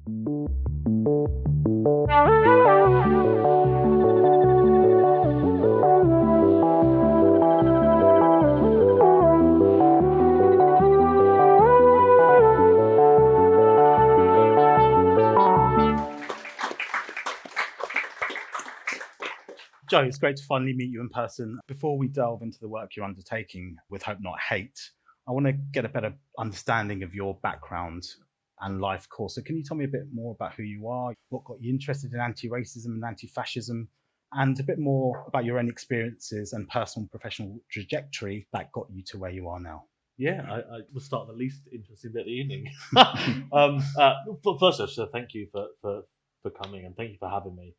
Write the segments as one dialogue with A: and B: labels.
A: Joe, it's great to finally meet you in person. Before we delve into the work you're undertaking with Hope Not Hate, I want to get a better understanding of your background and life course. So can you tell me a bit more about who you are, what got you interested in anti-racism and anti-fascism, and a bit more about your own experiences and personal and professional trajectory that got you to where you are now?
B: Yeah, I will start the least interesting bit of the evening. First, I should thank you for coming, and thank you for having me.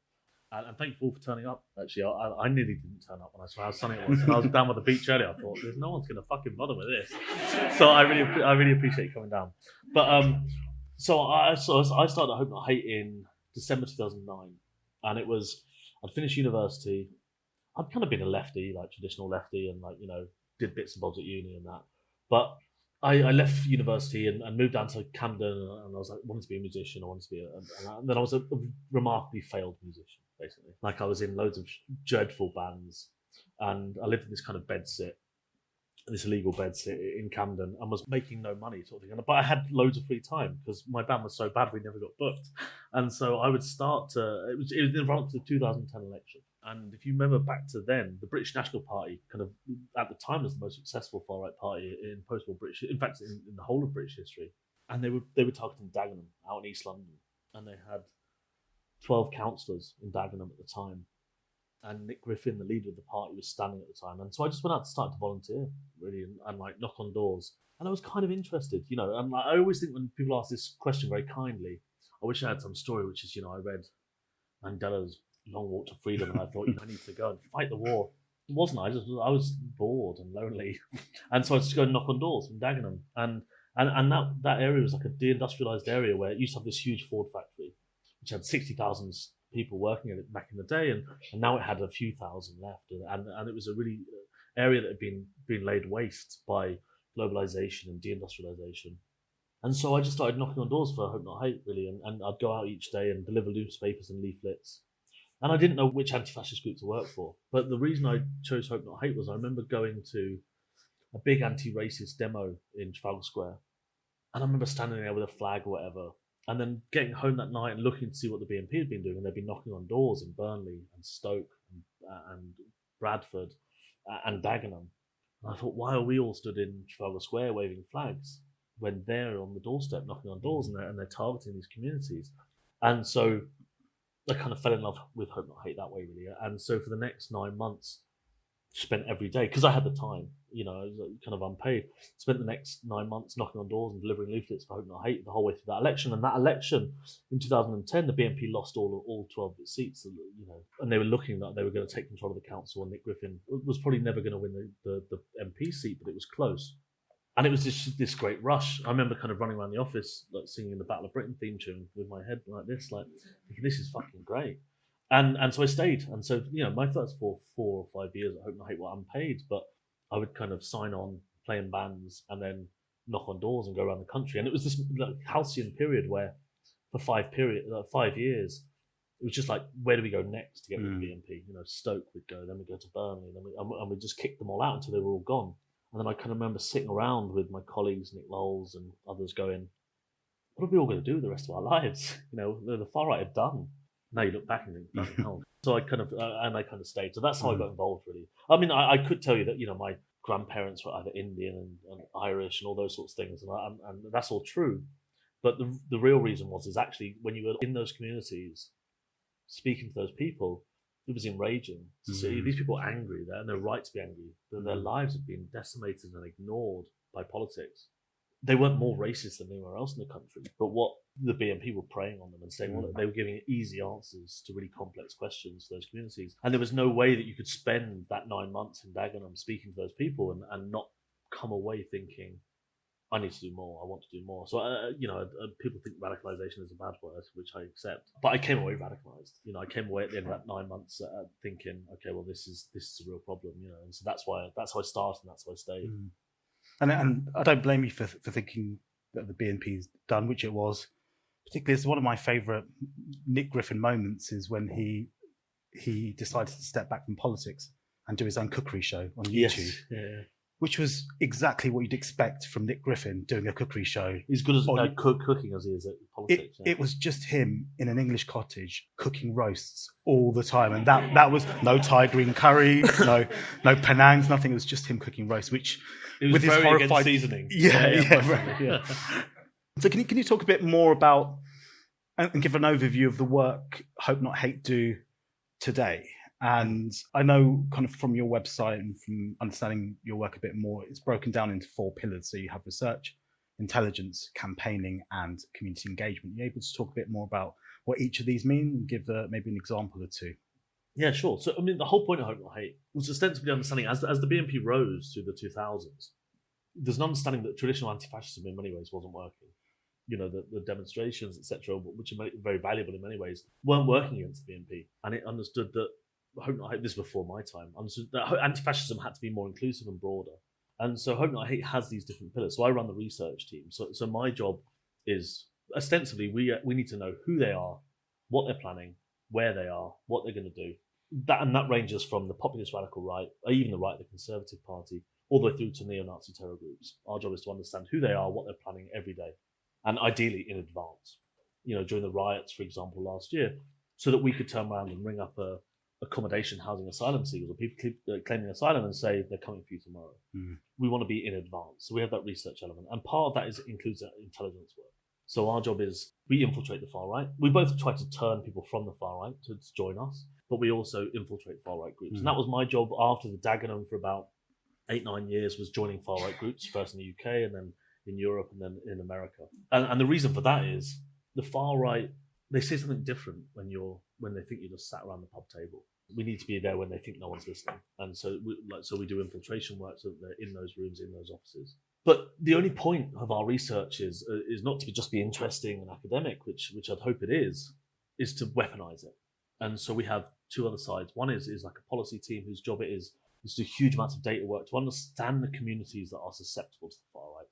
B: And thank you all for turning up. Actually, I nearly didn't turn up when I saw how sunny it was. And I was down by the beach earlier. I thought, there's no one's going to fucking bother with this. So I really appreciate you coming down. But so I started Hope Not Hate in December 2009, and it was I'd finished university. I'd kind of been a lefty, like traditional lefty, and did bits and bobs at uni and that. But I left university and moved down to Camden, and I was like, wanted to be a musician. I wanted to be and then I was a remarkably failed musician, basically. Like I was in loads of dreadful bands, and I lived in this kind of this illegal bedsit in Camden, and was making no money, sort of thing. But I had loads of free time because my band was so bad we never got booked. And so I would start to. It was in the run up to the 2010 election. And if you remember back to then, the British National Party kind of at the time was the most successful far right party in post-war British, in fact, in the whole of British history. And they were targeting Dagenham out in East London, and they had 12 councillors in Dagenham at the time. And Nick Griffin, the leader of the party, was standing at the time. And so I just went out to start to volunteer, really, and like knock on doors. And I was kind of interested, and I always think when people ask this question very kindly, I wish I had some story, which is, I read Mandela's Long Walk to Freedom, and I thought, I need to go and fight the war. It wasn't. I was bored and lonely. And so I just go and knock on doors in Dagenham. And that area was like a deindustrialized area where it used to have this huge Ford factory, which had 60,000 people working in it back in the day, and now it had a few thousand left, and it was a really area that had been laid waste by globalization and deindustrialization. And so I just started knocking on doors for Hope Not Hate, really, and I'd go out each day and deliver newspapers and leaflets. And I didn't know which anti-fascist group to work for, but the reason I chose Hope Not Hate was I remember going to a big anti-racist demo in Trafalgar Square, and I remember standing there with a flag or whatever, and then getting home that night and looking to see what the BNP had been doing, and they'd been knocking on doors in Burnley and Stoke and Bradford and Dagenham. And I thought, why are we all stood in Trafalgar Square waving flags when they're on the doorstep knocking on doors and they're targeting these communities? And so I kind of fell in love with Hope Not Hate that way, really. And so for the next 9 months, spent every day, because I had the time, I was kind of unpaid, spent the next 9 months knocking on doors and delivering leaflets for Hope Not Hate the whole way through that election. And that election in 2010, the BNP lost all 12 of its seats, and they were looking like they were going to take control of the council, and Nick Griffin was probably never going to win the MP seat, but it was close. And it was this great rush. I remember kind of running around the office, like singing the Battle of Britain theme tune with my head like this, like thinking, this is fucking great. And so I stayed. And so, my first 4 or 5 years at Hope Not Hate were unpaid, but I would kind of sign on, play in bands, and then knock on doors and go around the country. And it was this halcyon period where for 5 years, it was just like, where do we go next to get rid of the BNP? Stoke would go, then we'd go to Burnley, and we'd just kick them all out until they were all gone. And then I kind of remember sitting around with my colleagues, Nick Lowles and others, going, what are we all going to do the rest of our lives? The far right are done. Now you look back and think, bloody hell. So I kind of stayed. So that's how I got involved, really. I mean, I could tell you that, my grandparents were either Indian and Irish and all those sorts of things, and that's all true. But the real reason is actually when you were in those communities, speaking to those people, it was enraging to see these people angry there, and they're right to be angry. Their lives had been decimated and ignored by politics. They weren't more racist than anywhere else in the country, but what the BNP were preying on them and saying, well, they were giving easy answers to really complex questions to those communities. And there was no way that you could spend that 9 months in Dagenham speaking to those people and not come away thinking, I need to do more, I want to do more. So, people think radicalisation is a bad word, which I accept. But I came away radicalised. I came away at the end of that 9 months thinking, okay, well, this is a real problem, and so that's how I started and that's how I stayed.
A: And I don't blame you for thinking that the BNP's done, which it was. particularly it's one of my favourite Nick Griffin moments is when he decided to step back from politics and do his own cookery show on YouTube, which was exactly what you'd expect from Nick Griffin doing a cookery show.
B: He's good at cooking as he is at politics.
A: It was just him in an English cottage cooking roasts all the time, and that was no Thai green curry, no Penangs, nothing. It was just him cooking roasts, which
B: it was
A: with his
B: very
A: horrified
B: seasoning.
A: Yeah. So can you talk a bit more about and give an overview of the work Hope Not Hate do today? And I know kind of from your website and from understanding your work a bit more, it's broken down into 4 pillars. So you have research, intelligence, campaigning, and community engagement. Are you able to talk a bit more about what each of these mean and give maybe an example or two?
B: Yeah, sure. So, I mean, the whole point of Hope Not Hate was ostensibly understanding, as the BNP rose through the 2000s, there's an understanding that traditional anti-fascism in many ways wasn't working. You know, the demonstrations, etc., which are very valuable in many ways, weren't working against the BNP. And it understood that, Hope Not Hate, this was before my time, understood that anti-fascism had to be more inclusive and broader. And so Hope Not Hate has these different pillars. So I run the research team. So my job is, ostensibly, we need to know who they are, what they're planning, where they are, what they're going to do. That ranges from the populist radical right, or even the right, the Conservative Party, all the way through to neo-Nazi terror groups. Our job is to understand who they are, what they're planning every day, and ideally in advance. You know, during the riots, for example, last year, so that we could turn around and ring up accommodation, housing, asylum seekers, or people claiming asylum and say they're coming for you tomorrow. We want to be in advance. So we have that research element. And part of that includes intelligence work. So our job is we infiltrate the far right. We both try to turn people from the far right to join us, but we also infiltrate far right groups. And that was my job after the Dagenham for about 8-9 years, was joining far right groups, first in the UK and then in Europe and then in America. And the reason for that is the far right, they say something different when they think you're just sat around the pub table. We need to be there when they think no one's listening. And so we do infiltration work so that they're in those rooms, in those offices. But the only point of our research is not to just be interesting and academic, which I'd hope it is to weaponize it. And so we have 2 other sides. One is like a policy team whose job it is to do huge amounts of data work to understand the communities that are susceptible to the far right.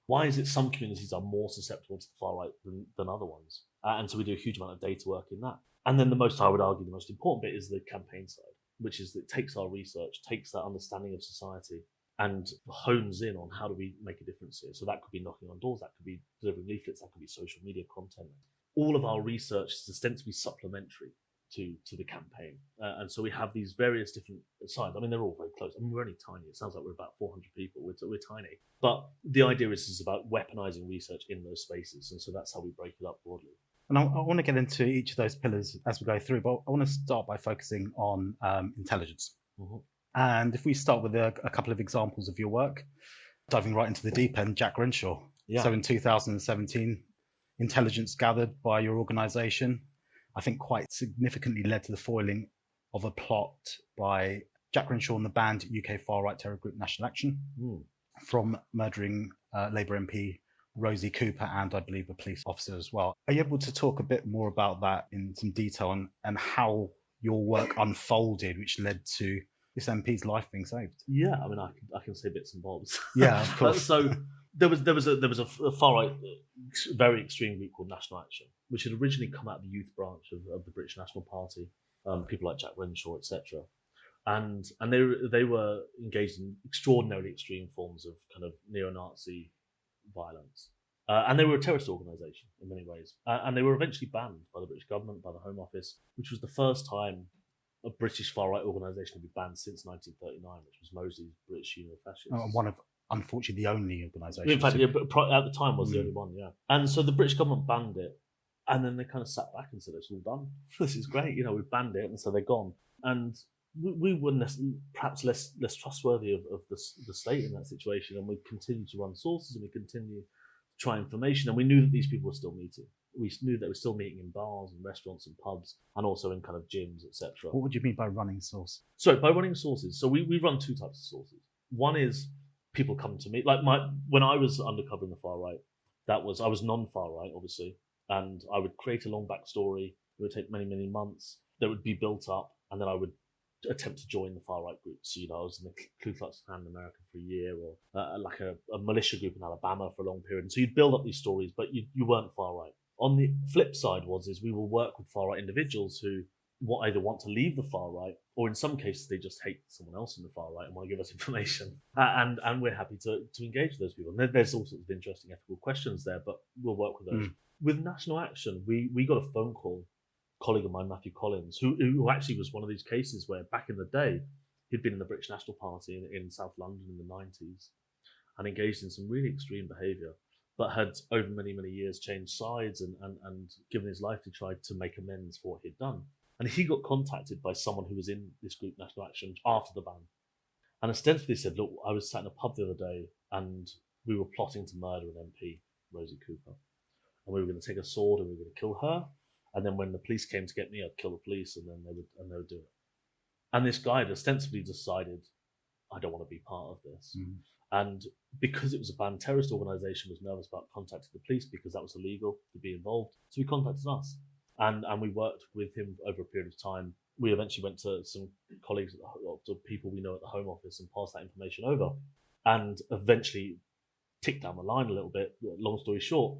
B: Why is it some communities are more susceptible to the far right than other ones? And so we do a huge amount of data work in that. And then I would argue, the most important bit is the campaign side, which is that it takes our research, takes that understanding of society and hones in on how do we make a difference here. So that could be knocking on doors, that could be delivering leaflets, that could be social media content. All of our research is ostensibly supplementary to the campaign. And so we have these various different sides. I mean, they're all very close. I mean, we're only tiny. It sounds like we're about 400 people. We're tiny. But the idea is about weaponizing research in those spaces. And so that's how we break it up broadly.
A: And I want to get into each of those pillars as we go through, but I want to start by focusing on intelligence. And if we start with a couple of examples of your work, diving right into the deep end, Jack Renshaw. Yeah. So in 2017, intelligence gathered by your organisation, I think quite significantly led to the foiling of a plot by Jack Renshaw and the banned UK far-right terror group National Action from murdering Labour MP Rosie Cooper and I believe a police officer as well. Are you able to talk a bit more about that in some detail and how your work unfolded, which led to this MP's life being saved?
B: Yeah, I mean, I can say bits and bobs.
A: Yeah, of course.
B: So there was a far-right, very extreme group called National Action, which had originally come out of the youth branch of the British National Party, people like Jack Renshaw, etc. And they were engaged in extraordinarily extreme forms of kind of neo-Nazi violence. And they were a terrorist organisation in many ways. And they were eventually banned by the British government, by the Home Office, which was the first time a British far-right organisation had been banned since 1939, which was Mosley's British Union of Fascists.
A: One of, unfortunately, the only organisation.
B: In fact, at the time was the only one, yeah. And so the British government banned it, and then they kind of sat back and said, it's all done. This is great, we've banned it, and so they're gone. And we were perhaps less trustworthy of the state in that situation, and we continued to run sources, and we continued to try information, and we knew that these people were still meeting. We knew they were still meeting in bars and restaurants and pubs, and also in kind of gyms, etc.
A: What would you mean by running source?
B: So by running sources, so we run 2 types of sources. One is people come to me, like when I was undercover in the far right, I was non-far right, obviously, and I would create a long backstory. It would take many, many months. That would be built up, and then I would attempt to join the far right groups. So, I was in the Ku Klux Klan in America for a year, or like a militia group in Alabama for a long period. And so you'd build up these stories, but you weren't far right. On the flip side is we will work with far right individuals who either want to leave the far right, or in some cases they just hate someone else in the far right and want to give us information. And we're happy to engage with those people. And there's all sorts of interesting ethical questions there, but we'll work with those. With National Action, we got a phone call, a colleague of mine, Matthew Collins, who actually was one of these cases where back in the day, he'd been in the British National Party in South London in the 90s and engaged in some really extreme behaviour, but had over many, many years changed sides and given his life to try to make amends for what he'd done. And he got contacted by someone who was in this group, National Action, after the ban. And ostensibly said, look, I was sat in a pub the other day and we were plotting to murder an MP, Rosie Cooper. And we were going to take a sword and we were going to kill her. And then when the police came to get me, I'd kill the police and then they would do it. And this guy had ostensibly decided, I don't want to be part of this. And because it was a banned terrorist organisation, was nervous about contacting the police because that was illegal to be involved. So he contacted us. And we worked with him over a period of time. We eventually went to some colleagues, to people we know at the Home Office, and passed that information over. And eventually, ticked down the line a little bit. Long story short,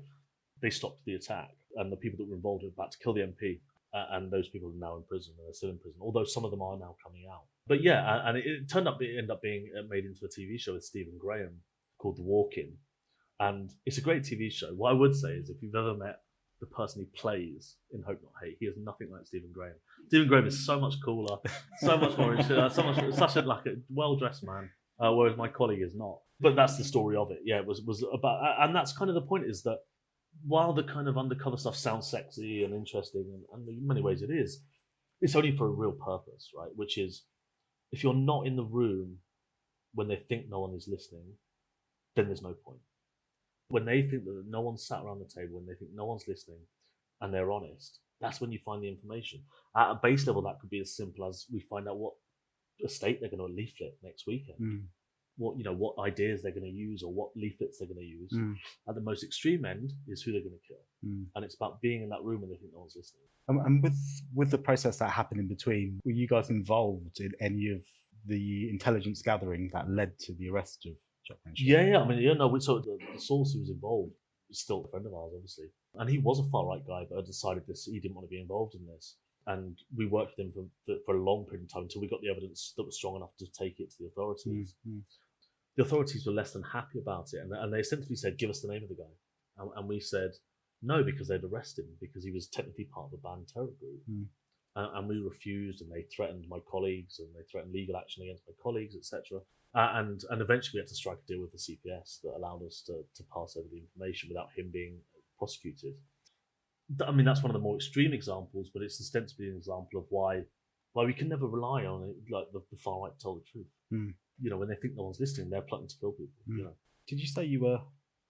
B: they stopped the attack, and the people that were involved were about to kill the MP. And those people are now in prison, and they're still in prison, although some of them are now coming out. But yeah, and it ended up being made into a TV show with Stephen Graham called The Walk-In. And it's a great TV show. What I would say is if you've ever met the person he plays in Hope Not Hate, he is nothing like Stephen Graham. Stephen Graham is so much cooler, so much more, such a well-dressed man, whereas my colleague is not. But that's the story of it. Yeah, it was about, and that's kind of the point, is that while the kind of undercover stuff sounds sexy and interesting, and in many ways it is, it's only for a real purpose, right? Which is, if you're not in the room when they think no one is listening, then there's no point. When they think that no one's sat around the table, when they think no one's listening, and they're honest, that's when you find the information. At a base level, that could be as simple as we find out what estate they're going to leaflet next weekend, what ideas they're going to use, or what leaflets they're going to use. At the most extreme end is who they're going to kill, and it's about being in that room when they think no one's listening.
A: And with the process that happened in between, were you guys involved in any of the intelligence gathering that led to the arrest of Jack Reacher?
B: Yeah. I mean, so the source who was involved was still a friend of ours, obviously, and he was a far right guy, but had decided he didn't want to be involved in this. And we worked with him for a long period of time until we got the evidence that was strong enough to take it to the authorities. The authorities were less than happy about it, and they essentially said, give us the name of the guy. And we said no, because they'd arrested him because he was technically part of the banned terror group. And we refused, and they threatened my colleagues, and they threatened legal action against my colleagues, etc. And eventually we had to strike a deal with the CPS that allowed us to pass over the information without him being prosecuted. I mean, that's one of the more extreme examples, but it's ostensibly an example of why we can never rely on it, like the far right to tell the truth. When they think no one's listening, they're plotting to kill people.
A: Did you say you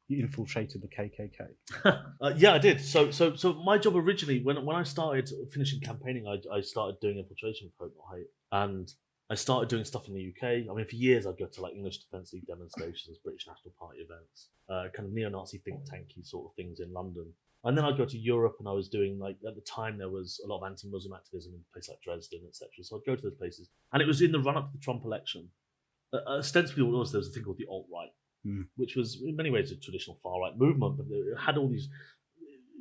A: infiltrated the KKK?
B: Yeah, I did. So my job originally, when I started finishing campaigning, I started doing infiltration for Hope Not Hate, and I started doing stuff in the UK. I mean, for years I'd go to like English Defence League demonstrations, British National Party events, kind of neo-Nazi think tanky sort of things in London. And then I'd go to Europe, and I was doing, like, at the time there was a lot of anti-Muslim activism in places like Dresden, etc. So I'd go to those places, and it was in the run-up to the Trump election. Ostensibly, what it was, there was a thing called the alt-right, which was in many ways a traditional far-right movement, but it had all these,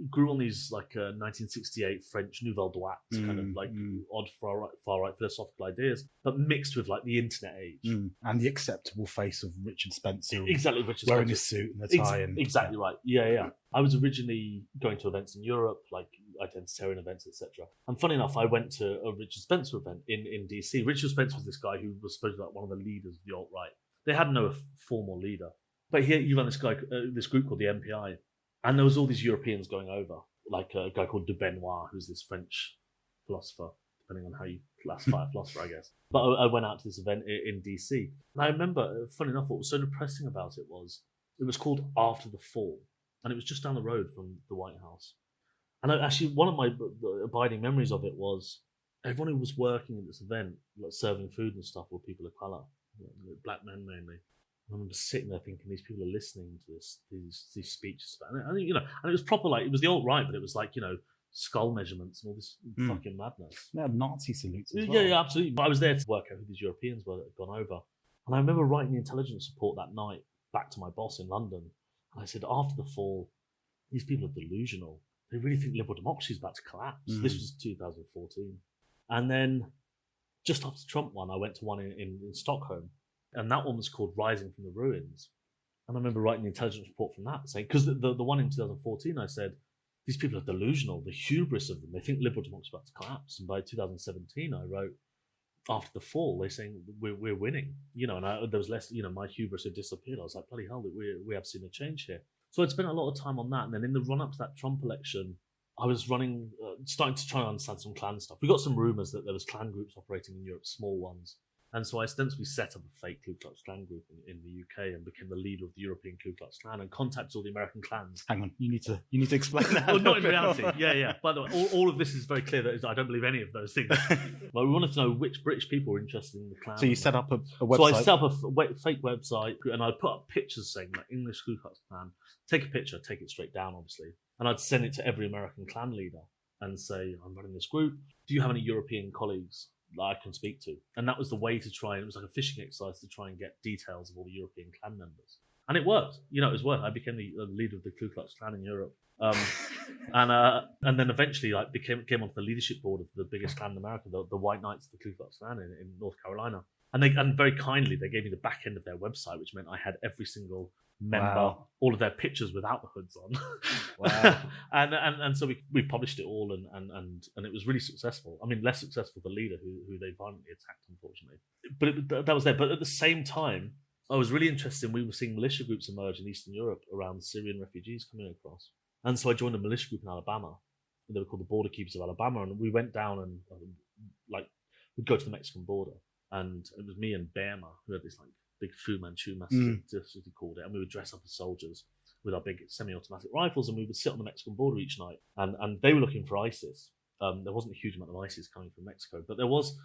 B: grew on these like 1968 French Nouvelle Droite kind of like odd far-right philosophical ideas, but mixed with like the internet age.
A: And the acceptable face of Richard Spencer.
B: Exactly, Richard
A: wearing
B: Spencer.
A: his suit and the tie.
B: Exactly right. Yeah. I was originally going to events in Europe, like identitarian events, etc. And funny enough, I went to a Richard Spencer event in DC. Richard Spencer was this guy who was supposed to be like one of the leaders of the alt-right. They had no formal leader. But here you run this group called the MPI. And there was all these Europeans going over, like a guy called de Benoit, who's this French philosopher, depending on how you classify a philosopher, I guess. But I went out to this event in DC. And I remember, funny enough, what was so depressing about it was called After the Fall. And it was just down the road from the White House. And actually, one of my abiding memories of it was everyone who was working at this event, like serving food and stuff, were people of colour, black men mainly. I remember sitting there thinking, these people are listening to these speeches, and it was proper, like, it was the alt-right, but it was like, skull measurements and all this fucking madness.
A: They had Nazi salutes as well.
B: Yeah, absolutely. But I was there to work out who these Europeans were that had gone over, and I remember writing the intelligence report that night back to my boss in London, and I said, after the fall, these people are delusional. they really think liberal democracy is about to collapse. This was 2014. And then just after Trump won, I went to one in Stockholm, and that one was called Rising from the Ruins. And I remember writing the intelligence report from that, saying, because the one in 2014, I said, these people are delusional, the hubris of them. They think liberal democracy is about to collapse. And by 2017, I wrote, after the fall, they're saying we're winning, and there was less, my hubris had disappeared. I was like, bloody hell, we have seen a change here. So I'd spent a lot of time on that. And then in the run up to that Trump election, I was starting to try and understand some clan stuff. We got some rumors that there was clan groups operating in Europe, small ones. And so I ostensibly set up a fake Ku Klux Klan group in the UK and became the leader of the European Ku Klux Klan and contacted all the American clans.
A: Hang on, you need to explain that.
B: Well, not in reality. Yeah. By the way, all of this is very clear that I don't believe any of those things. But we wanted to know which British people were interested in the Klan.
A: So you set up a website.
B: So I set up a fake website, and I put up pictures saying like English Ku Klux Klan. Take a picture, take it straight down, obviously, and I'd send it to every American Klan leader and say, I'm running this group. Do you have any European colleagues that I can speak to? And that was the way to try, and it was like a fishing exercise to try and get details of all the European Klan members. And it worked. It was worth. I became the leader of the Ku Klux Klan in Europe. And then eventually came onto the leadership board of the biggest Klan in America, the White Knights of the Ku Klux Klan in North Carolina. And very kindly, they gave me the back end of their website, which meant I had every single member, all of their pictures without the hoods on.
A: Wow.
B: and so we published it all, and it was really successful. I mean, less successful the leader who they violently attacked, unfortunately. But that was there. But at the same time, I was really interested in, we were seeing militia groups emerge in Eastern Europe around Syrian refugees coming across. And so I joined a militia group in Alabama. They were called the Border Keepers of Alabama, and we went down and we'd go to the Mexican border. And it was me and Burma, who had this big Fu Manchu massacre, as he called it, and we would dress up as soldiers with our big semi-automatic rifles, and we would sit on the Mexican border each night. And they were looking for ISIS. There wasn't a huge amount of ISIS coming from Mexico, but there was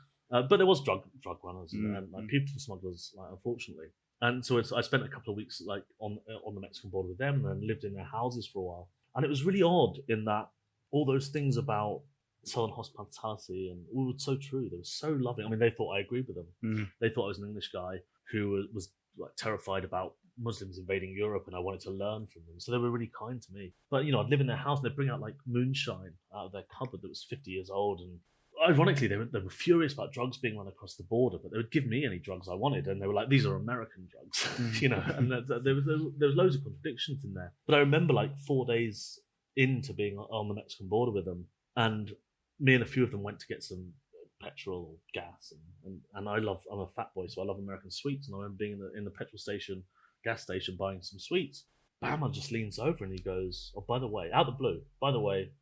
B: drug runners and people smugglers, unfortunately. And so I spent a couple of weeks on the Mexican border with them, and then lived in their houses for a while. And it was really odd in that all those things about Southern hospitality and all were so true. They were so loving. I mean, they thought I agreed with them. They thought I was an English guy who was terrified about Muslims invading Europe, and I wanted to learn from them. So they were really kind to me. But I'd live in their house, and they'd bring out moonshine out of their cupboard that was 50 years old. And ironically, they were furious about drugs being run across the border, but they would give me any drugs I wanted, and they were like, "These are American drugs," And there was loads of contradictions in there. But I remember 4 days into being on the Mexican border with them, and me and a few of them went to get some petrol or gas, and I'm a fat boy, so I love American sweets, and I remember being in the petrol station, gas station, buying some sweets. Bama just leans over and he goes, "Oh, by the way," out of the blue, "by the way,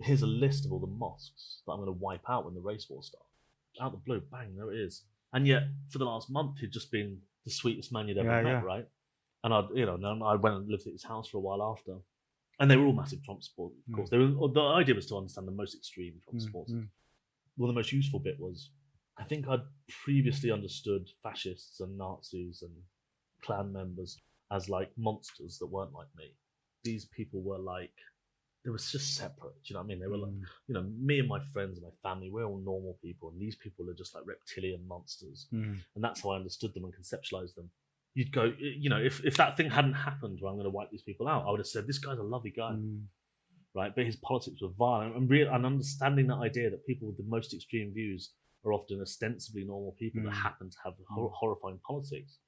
B: here's a list of all the mosques that I'm going to wipe out when the race war starts." Out of the blue, bang, there it is. And yet, for the last month, he'd just been the sweetest man you'd ever met, right? And I went and lived at his house for a while after. And they were all massive Trump supporters, of course. The idea was to understand the most extreme Trump supporters. Well, the most useful bit was, I think I'd previously understood fascists and Nazis and Klan members as monsters that weren't like me. These people were they were just separate. Do you know what I mean? They were me and my friends and my family, we're all normal people, and these people are just reptilian monsters. And that's how I understood them and conceptualized them. You'd go, if that thing hadn't happened where I'm going to wipe these people out, I would have said, this guy's a lovely guy, right? But his politics were violent. And understanding that idea that people with the most extreme views are often ostensibly normal people that happen to have horrifying politics,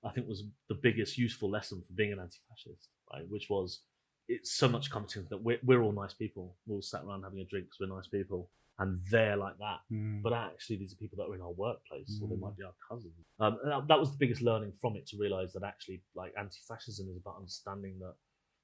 B: I think was the biggest useful lesson for being an anti-fascist, right? Which was, it's so much competence that we're all nice people. We're all sat around having a drink because we're nice people. And they're like that. But actually, these are people that are in our workplace, or they might be our cousins. That was the biggest learning from it, to realise that actually, anti-fascism is about understanding that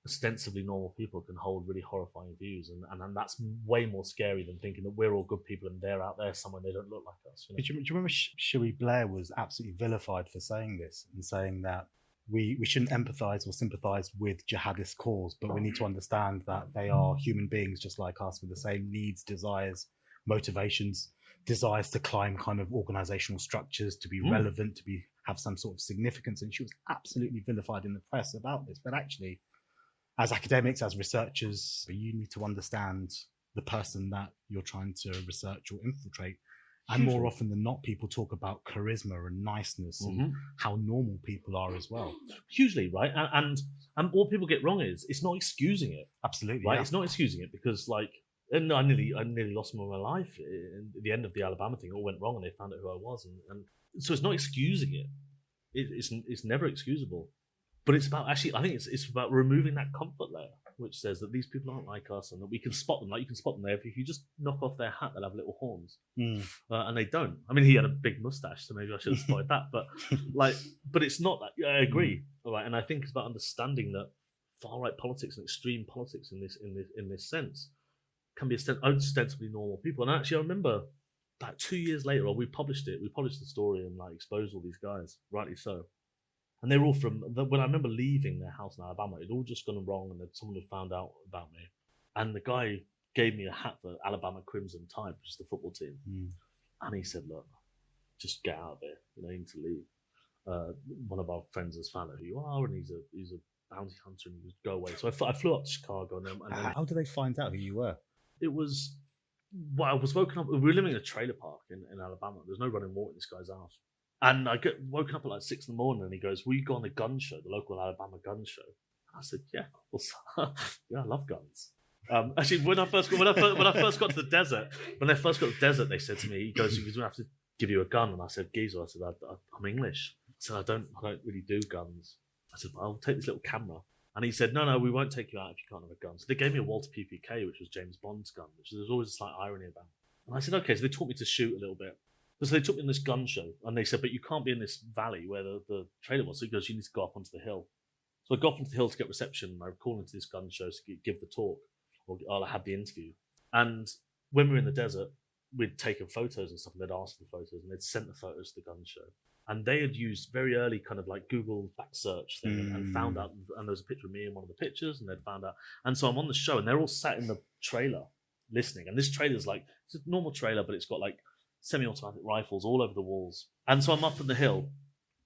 B: ostensibly normal people can hold really horrifying views, and that's way more scary than thinking that we're all good people and they're out there somewhere and they don't look like us.
A: Do you remember Cherie Blair was absolutely vilified for saying this, and saying that we shouldn't empathise or sympathise with jihadist cause, but we need to understand that they are human beings just like us, with the same needs, desires, motivations, desires to climb kind of organizational structures, to be relevant, to have some sort of significance. And she was absolutely vilified in the press about this. But actually, as academics, as researchers, you need to understand the person that you're trying to research or infiltrate. And more often than not, people talk about charisma and niceness and how normal people are as well.
B: Hugely, right? And what people get wrong is it's not excusing it.
A: Absolutely,
B: right?
A: yeah.
B: It's not excusing it because, like, and I nearly lost my life at the end of the Alabama thing. It all went wrong, and they found out who I was, and so it's not excusing it. It's never excusable. But it's about actually, I think it's about removing that comfort layer, which says that these people aren't like us and that we can spot them. Like, you can spot them there. If you just knock off their hat, they'll have little horns. And they don't. I mean, he had a big mustache, so maybe I should have spotted that. But but it's not that. Yeah, I agree. All right. And I think it's about understanding that far-right politics and extreme politics in this sense can be ostensibly normal people. And actually, I remember about 2 years later, we published it. We published the story and exposed all these guys, rightly so. And they were all when I remember leaving their house in Alabama, it had all just gone wrong, and then someone had found out about me. And the guy gave me a hat for Alabama Crimson Tide, which is the football team. And he said, "Look, just get out of here. You need to leave. One of our friends has found out who you are, and he's a bounty hunter, and you go away." So I flew up to Chicago. And then,
A: how did they find out who you were?
B: It was, I was woken up. We were living in a trailer park in Alabama. There's no running water in this guy's house. And I get woken up at 6 in the morning, and he goes, "Will you go on the gun show, the local Alabama gun show?" And I said, "Yeah, of course." Yeah, I love guns. Actually, when I first got to the desert, they said to me, "He goes, we're gonna have to give you a gun." And I said, "Geezer," I said, "I'm English." I said, "I don't really do guns." I said, "I'll take this little camera." And he said, "No, we won't take you out if you can't have a gun." So they gave me a Walter PPK, which was James Bond's gun, which there's always a slight irony about. And I said, "Okay." So they taught me to shoot a little bit. So they took me in this gun show, and they said, "But you can't be in this valley where the trailer was." So he goes, "You need to go up onto the hill." So I got up onto the hill to get reception, and I called into this gun show to give the talk, or I'll have the interview. And when we were in the desert, we'd taken photos and stuff, and they'd asked for photos, and they'd sent the photos to the gun show. And they had used very early kind of Google back search thing and found out, and there was a picture of me in one of the pictures, and they'd found out. And so I'm on the show, and they're all sat in the trailer listening. And this trailer's it's a normal trailer, but it's got semi-automatic rifles all over the walls. And so I'm up on the hill,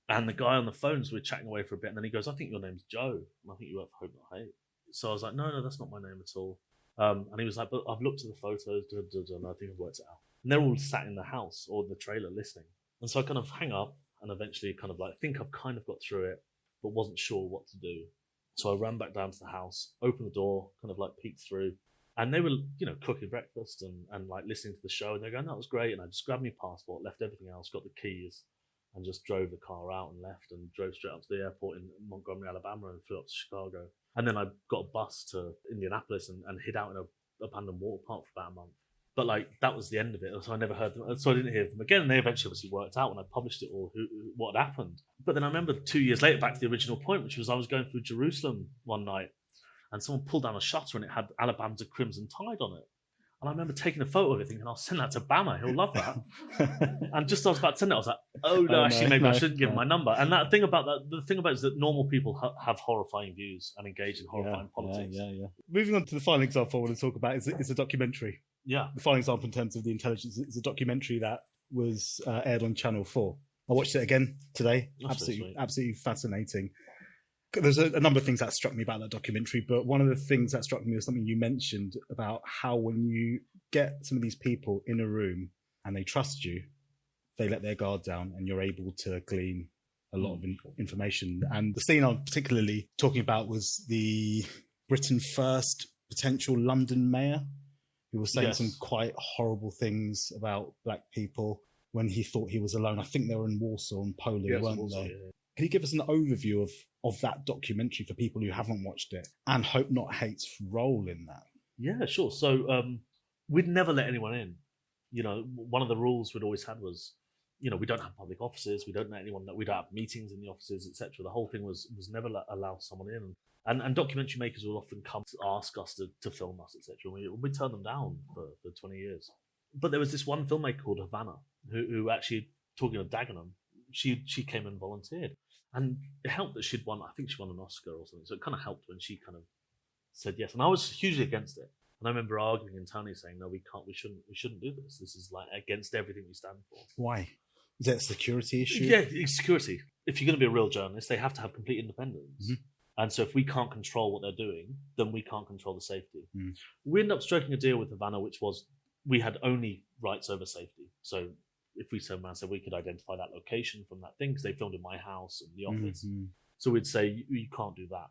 B: and the guy on the phones, we're chatting away for a bit, and then he goes, "I think your name's Joe, and I think you work for Hope Not Hate." So I was like, no, that's not my name at all. And he was like, "But I've looked at the photos, and I think I've worked it out." And they're all sat in the house or the trailer listening. And so I kind of hang up, and eventually kind of think I've kind of got through it, but wasn't sure what to do. So I ran back down to the house, opened the door, kind of peeked through. And they were, cooking breakfast and listening to the show, and they're going, "That was great." And I just grabbed my passport, left everything else, got the keys, and just drove the car out and left, and drove straight up to the airport in Montgomery, Alabama, and flew up to Chicago. And then I got a bus to Indianapolis and hid out in a abandoned water park for about a month. But that was the end of it. So I never heard them. So I didn't hear them again. And they eventually obviously worked out when I published it all what had happened. But then I remember 2 years later, back to the original point, which was I was going through Jerusalem one night, and someone pulled down a shutter, and it had Alabama's Crimson Tide on it. And I remember taking a photo of it, thinking, "I'll send that to Bama. He'll love that." And just as I was about to send it, I was like, "Oh no, maybe I shouldn't give him my number." And the thing about it is that normal people have horrifying views and engage in horrifying politics.
A: Yeah. Moving on to the final example I want to talk about is a documentary.
B: Yeah.
A: The final example in terms of the intelligence is a documentary that was aired on Channel 4. I watched it again today. Absolutely fascinating. There's a number of things that struck me about that documentary, but one of the things that struck me was something you mentioned about how when you get some of these people in a room and they trust you, they let their guard down and you're able to glean a lot of information. And the scene I'm particularly talking about was the Britain first potential London mayor, who was saying some quite horrible things about black people when he thought he was alone. I think they were in Warsaw and Poland, weren't they? Yeah. Can you give us an overview of that documentary for people who haven't watched it, and Hope Not Hate's role in that?
B: Yeah, sure. So we'd never let anyone in. One of the rules we'd always had was, we don't have public offices, we don't let anyone, we don't have meetings in the offices, etc. The whole thing was never allow someone in. And documentary makers will often come to ask us to film us, etc. We turn them down for 20 years. But there was this one filmmaker called Havana who actually, talking of Dagenham, she came and volunteered. And it helped that she'd won, I think she won an Oscar or something. So it kind of helped when she kind of said yes. And I was hugely against it. And I remember arguing internally saying, "No, we shouldn't do this. This is against everything we stand for."
A: Why? Is that a security issue?
B: Yeah, it's security. If you're going to be a real journalist, they have to have complete independence. Mm-hmm. And so if we can't control what they're doing, then we can't control the safety. Mm. We ended up striking a deal with Havana, which was we had only rights over safety. So if we so said we could identify that location from that thing because they filmed in my house and the office. So we'd say, you can't do that.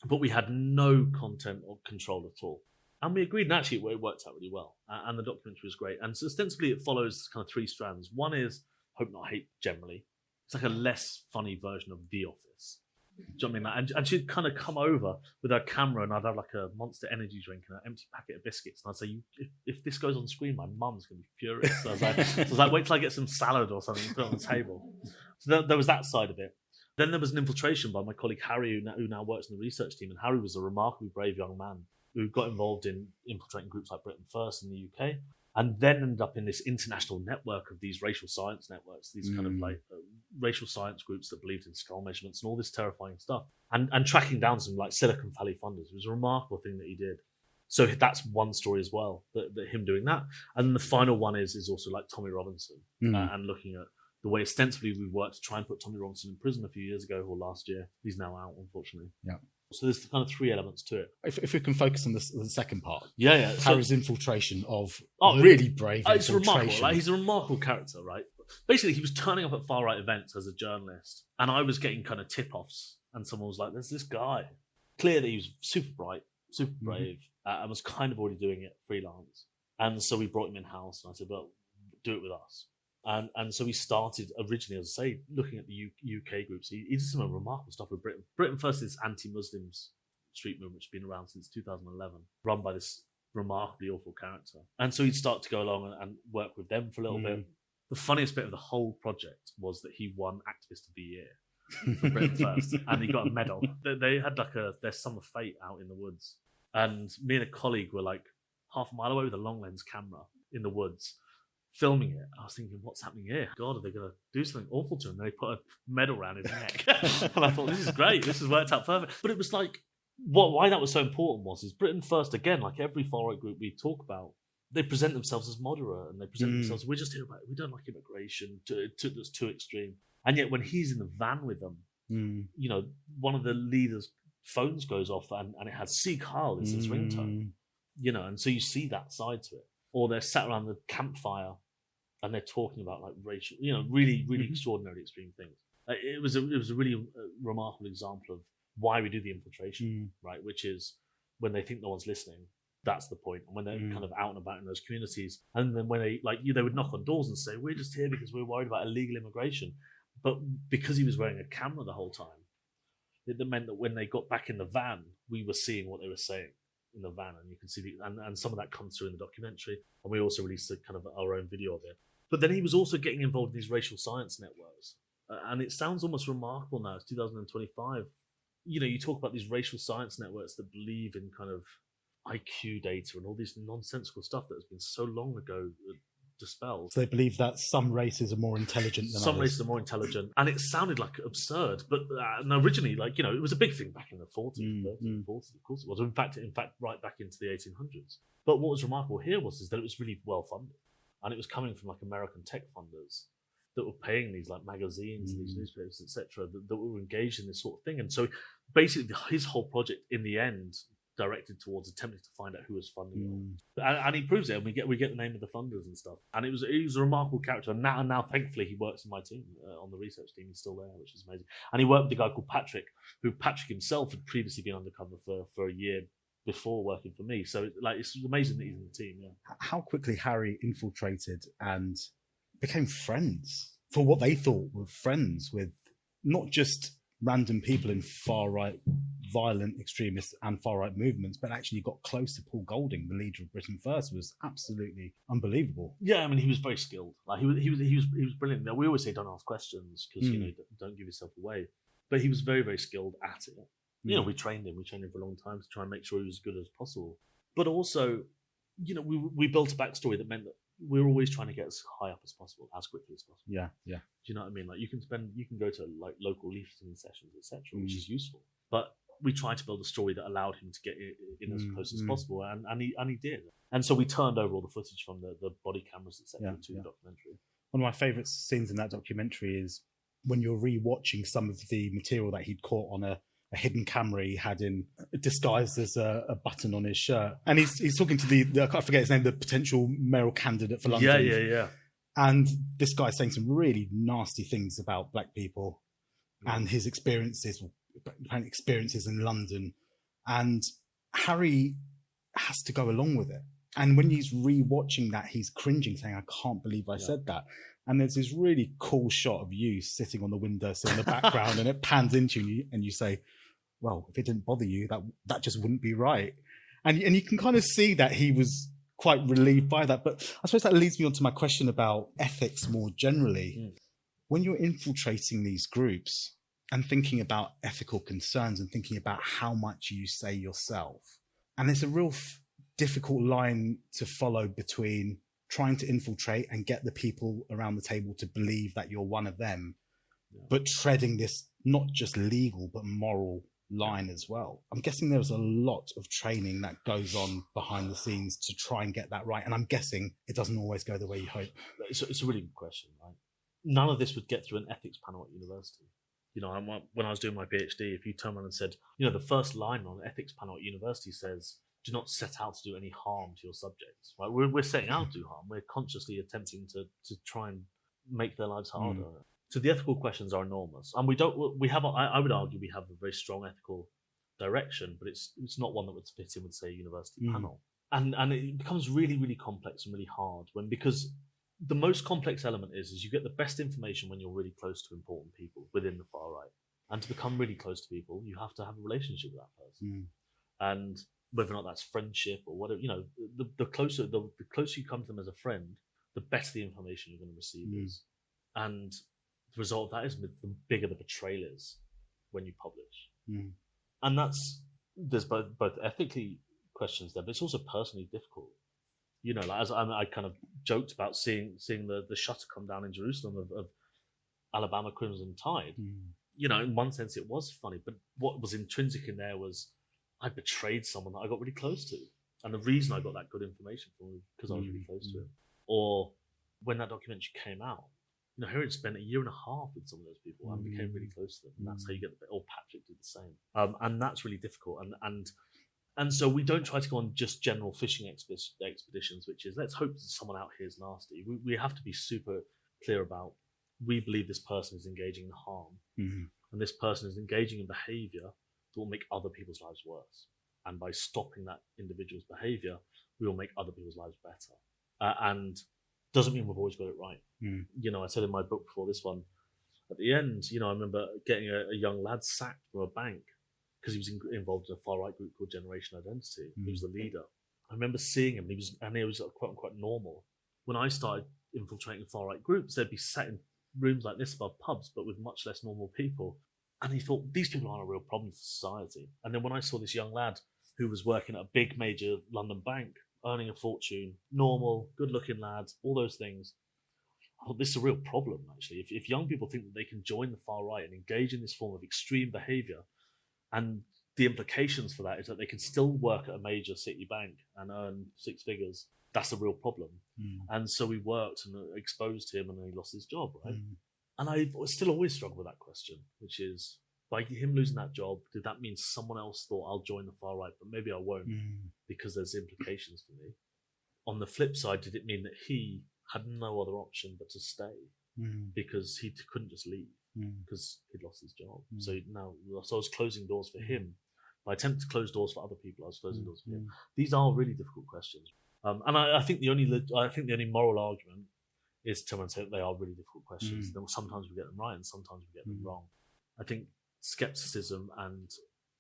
B: But we had no content or control at all. And we agreed, and actually it worked out really well. And the documentary was great. And so ostensibly it follows kind of 3 strands. One is Hope Not Hate generally. It's like a less funny version of The Office. Do you know what I mean? And she'd kind of come over with her camera and I'd have like a Monster energy drink and an empty packet of biscuits. And I'd say, if this goes on screen, my mum's going to be furious. So I was like, wait till I get some salad or something and put it on the table. So there was that side of it. Then there was an infiltration by my colleague Harry, who now works in the research team. And Harry was a remarkably brave young man who got involved in infiltrating groups like Brighton First in the UK, and then ended up in this international network of these racial science networks, these kind of like racial science groups that believed in skull measurements and all this terrifying stuff, and tracking down some like Silicon Valley funders. It was a remarkable thing that he did. So that's one story as well, that him doing that. And then the final one is also like Tommy Robinson, and looking at the way ostensibly we worked to try and put Tommy Robinson in prison a few years ago or last year. He's now out, unfortunately.
A: Yeah.
B: So there's kind of 3 elements to it.
A: If we can focus on the second part.
B: Yeah.
A: Harry's infiltration of really brave infiltration.
B: It's remarkable. Like, he's a remarkable character, right? Basically, he was turning up at far-right events as a journalist, and I was getting kind of tip-offs, and someone was like, there's this guy. Clear that he was super bright, super brave, and was kind of already doing it freelance. And so we brought him in-house, and I said, well, do it with us. And so we started originally, as I say, looking at the UK groups. He did some remarkable stuff with Britain. Britain First is anti-Muslims street movement, which has been around since 2011, run by this remarkably awful character. And so he'd start to go along and work with them for a little bit. The funniest bit of the whole project was that he won Activist of the Year for Britain First, and he got a medal. They had like their summer fete out in the woods, and me and a colleague were like half a mile away with a long lens camera in the woods, filming it. I was thinking, what's happening here? God, are they going to do something awful to him? And they put a medal around his neck. And I thought, this is great. This has worked out perfect. But it was like, why that was so important is Britain First, again, like every far-right group we talk about, they present themselves as moderate, and they present themselves, we're just here about, we don't like immigration, that's too extreme. And yet when he's in the van with them, you know, one of the leaders' phones goes off and it has Sieg Heil as its ringtone. You know, and so you see that side to it. Or they're sat around the campfire and they're talking about like racial, you know, really, really extraordinarily extreme things. It was a really remarkable example of why we do the infiltration, right? Which is when they think no one's listening, that's the point. And when they're kind of out and about in those communities, and then when they they would knock on doors and say, we're just here because we're worried about illegal immigration. But because he was wearing a camera the whole time, it meant that when they got back in the van, we were seeing what they were saying in the van, and you can see and some of that comes through in the documentary, and we also released a kind of our own video of it. But then he was also getting involved in these racial science networks, and it sounds almost remarkable now. It's 2025. You know, you talk about these racial science networks that believe in kind of IQ data and all this nonsensical stuff that has been so long ago dispelled.
A: So they believe that some races are more intelligent than
B: some
A: others.
B: races are more intelligent, and it sounded like absurd, but and originally, like, you know, it was a big thing back in the 40s, 30s, 40s. Of course it was. In fact, right back into the 1800s. But what was remarkable here was that it was really well funded, and it was coming from like American tech funders that were paying these like magazines and these newspapers, etc., that were engaged in this sort of thing. And so basically, his whole project in the end directed towards attempting to find out who was funding it. And he proves it, and we get the name of the funders and stuff. And he was a remarkable character. And now thankfully he works in my team, on the research team. He's still there, which is amazing. And he worked with a guy called Patrick, who Patrick himself had previously been undercover for a year before working for me. So it's amazing that he's in the team. Yeah.
A: How quickly Harry infiltrated and became friends, for what they thought were friends with not just random people in far-right violent extremist and far-right movements, but actually got close to Paul Golding, the leader of Britain First, was absolutely unbelievable.
B: Yeah, I mean, he was very skilled. Like he was brilliant. Now, we always say don't ask questions because you know, don't give yourself away. But he was very, very skilled at it. You know, we trained him for a long time to try and make sure he was as good as possible. But also, you know, we built a backstory that meant that we were always trying to get as high up as possible, as quickly as possible.
A: Yeah.
B: Do you know what I mean? Like you can go to like local leafleting sessions, etc., which is useful. But we tried to build a story that allowed him to get in as close as possible, and he did. And so we turned over all the footage from the body cameras, etc., to the documentary.
A: One of my favourite scenes in that documentary is when you're re-watching some of the material that he'd caught on a hidden camera he had in disguised as a button on his shirt, and he's talking to the I forget his name, the potential mayoral candidate for London.
B: Yeah.
A: And this guy's saying some really nasty things about black people and his experiences in London. And Harry has to go along with it. And when he's re-watching that, he's cringing, saying, I can't believe I said that. And there's this really cool shot of you sitting on the windowsill in the background, and it pans into you, and you say, well, if it didn't bother you, that just wouldn't be right. And you can kind of see that he was quite relieved by that. But I suppose that leads me on to my question about ethics more generally. When you're infiltrating these groups and thinking about ethical concerns and thinking about how much you say yourself, and there's a real difficult line to follow between trying to infiltrate and get the people around the table to believe that you're one of them, but treading this not just legal but moral line as well. I'm guessing there's a lot of training that goes on behind the scenes to try and get that right, and I'm guessing it doesn't always go the way you hope.
B: It's a really good question, right? None of this would get through an ethics panel at university. You know, when I was doing my PhD, if you turn around and said, you know, the first line on an ethics panel at university says, do not set out to do any harm to your subjects, right? We're setting out to do harm. We're consciously attempting to try and make their lives harder. So the ethical questions are enormous, and I would argue we have a very strong ethical direction, but it's not one that would fit in with, say, a university panel. And it becomes really, really complex and really hard because the most complex element is you get the best information when you're really close to important people within the far right. And to become really close to people, you have to have a relationship with that person. And whether or not that's friendship or whatever, you know, the closer you come to them as a friend, the better the information you're going to receive is. And the result of that is the bigger the betrayal is when you publish. And there's both ethically questions there, but it's also personally difficult. You know, like, as I kind of joked about seeing the shutter come down in Jerusalem of Alabama Crimson Tide. You know, in one sense it was funny, but what was intrinsic in there was I betrayed someone that I got really close to. And the reason I got that good information from was because I was really close to him. Or when that documentary came out, you know, Harry had spent a year and a half with some of those people and became really close to them. And that's how you get or Patrick did the same. And that's really difficult. And so we don't try to go on just general fishing expeditions, which is, let's hope that someone out here is nasty. We have to be super clear about, we believe this person is engaging in harm. And this person is engaging in behavior that will make other people's lives worse. And by stopping that individual's behavior, we will make other people's lives better. And doesn't mean we've always got it right. You know, I said in my book before this one, at the end, you know, I remember getting a young lad sacked from a bank because he was involved in a far-right group called Generation Identity. He was the leader. I remember seeing him, and he was quite normal. When I started infiltrating far-right groups, they'd be sat in rooms like this above pubs, but with much less normal people. And he thought, these people aren't a real problem to society. And then when I saw this young lad who was working at a big major London bank, earning a fortune, normal, good-looking lad, all those things, I thought, this is a real problem, actually. If young people think that they can join the far right and engage in this form of extreme behaviour, and the implications for that is that they can still work at a major city bank and earn six figures, that's a real problem. And so we worked and exposed him, and then he lost his job, right? And I still always struggle with that question, which is, by him losing that job, did that mean someone else thought, I'll join the far right, but maybe I won't because there's implications for me? On the flip side, did it mean that he had no other option but to stay because he couldn't just leave because he'd lost his job? So I was closing doors for him. By attempting to close doors for other people, I was closing doors for him. These are really difficult questions. And I think the only moral argument is to say that they are really difficult questions. Sometimes we get them right and sometimes we get them wrong. I think skepticism and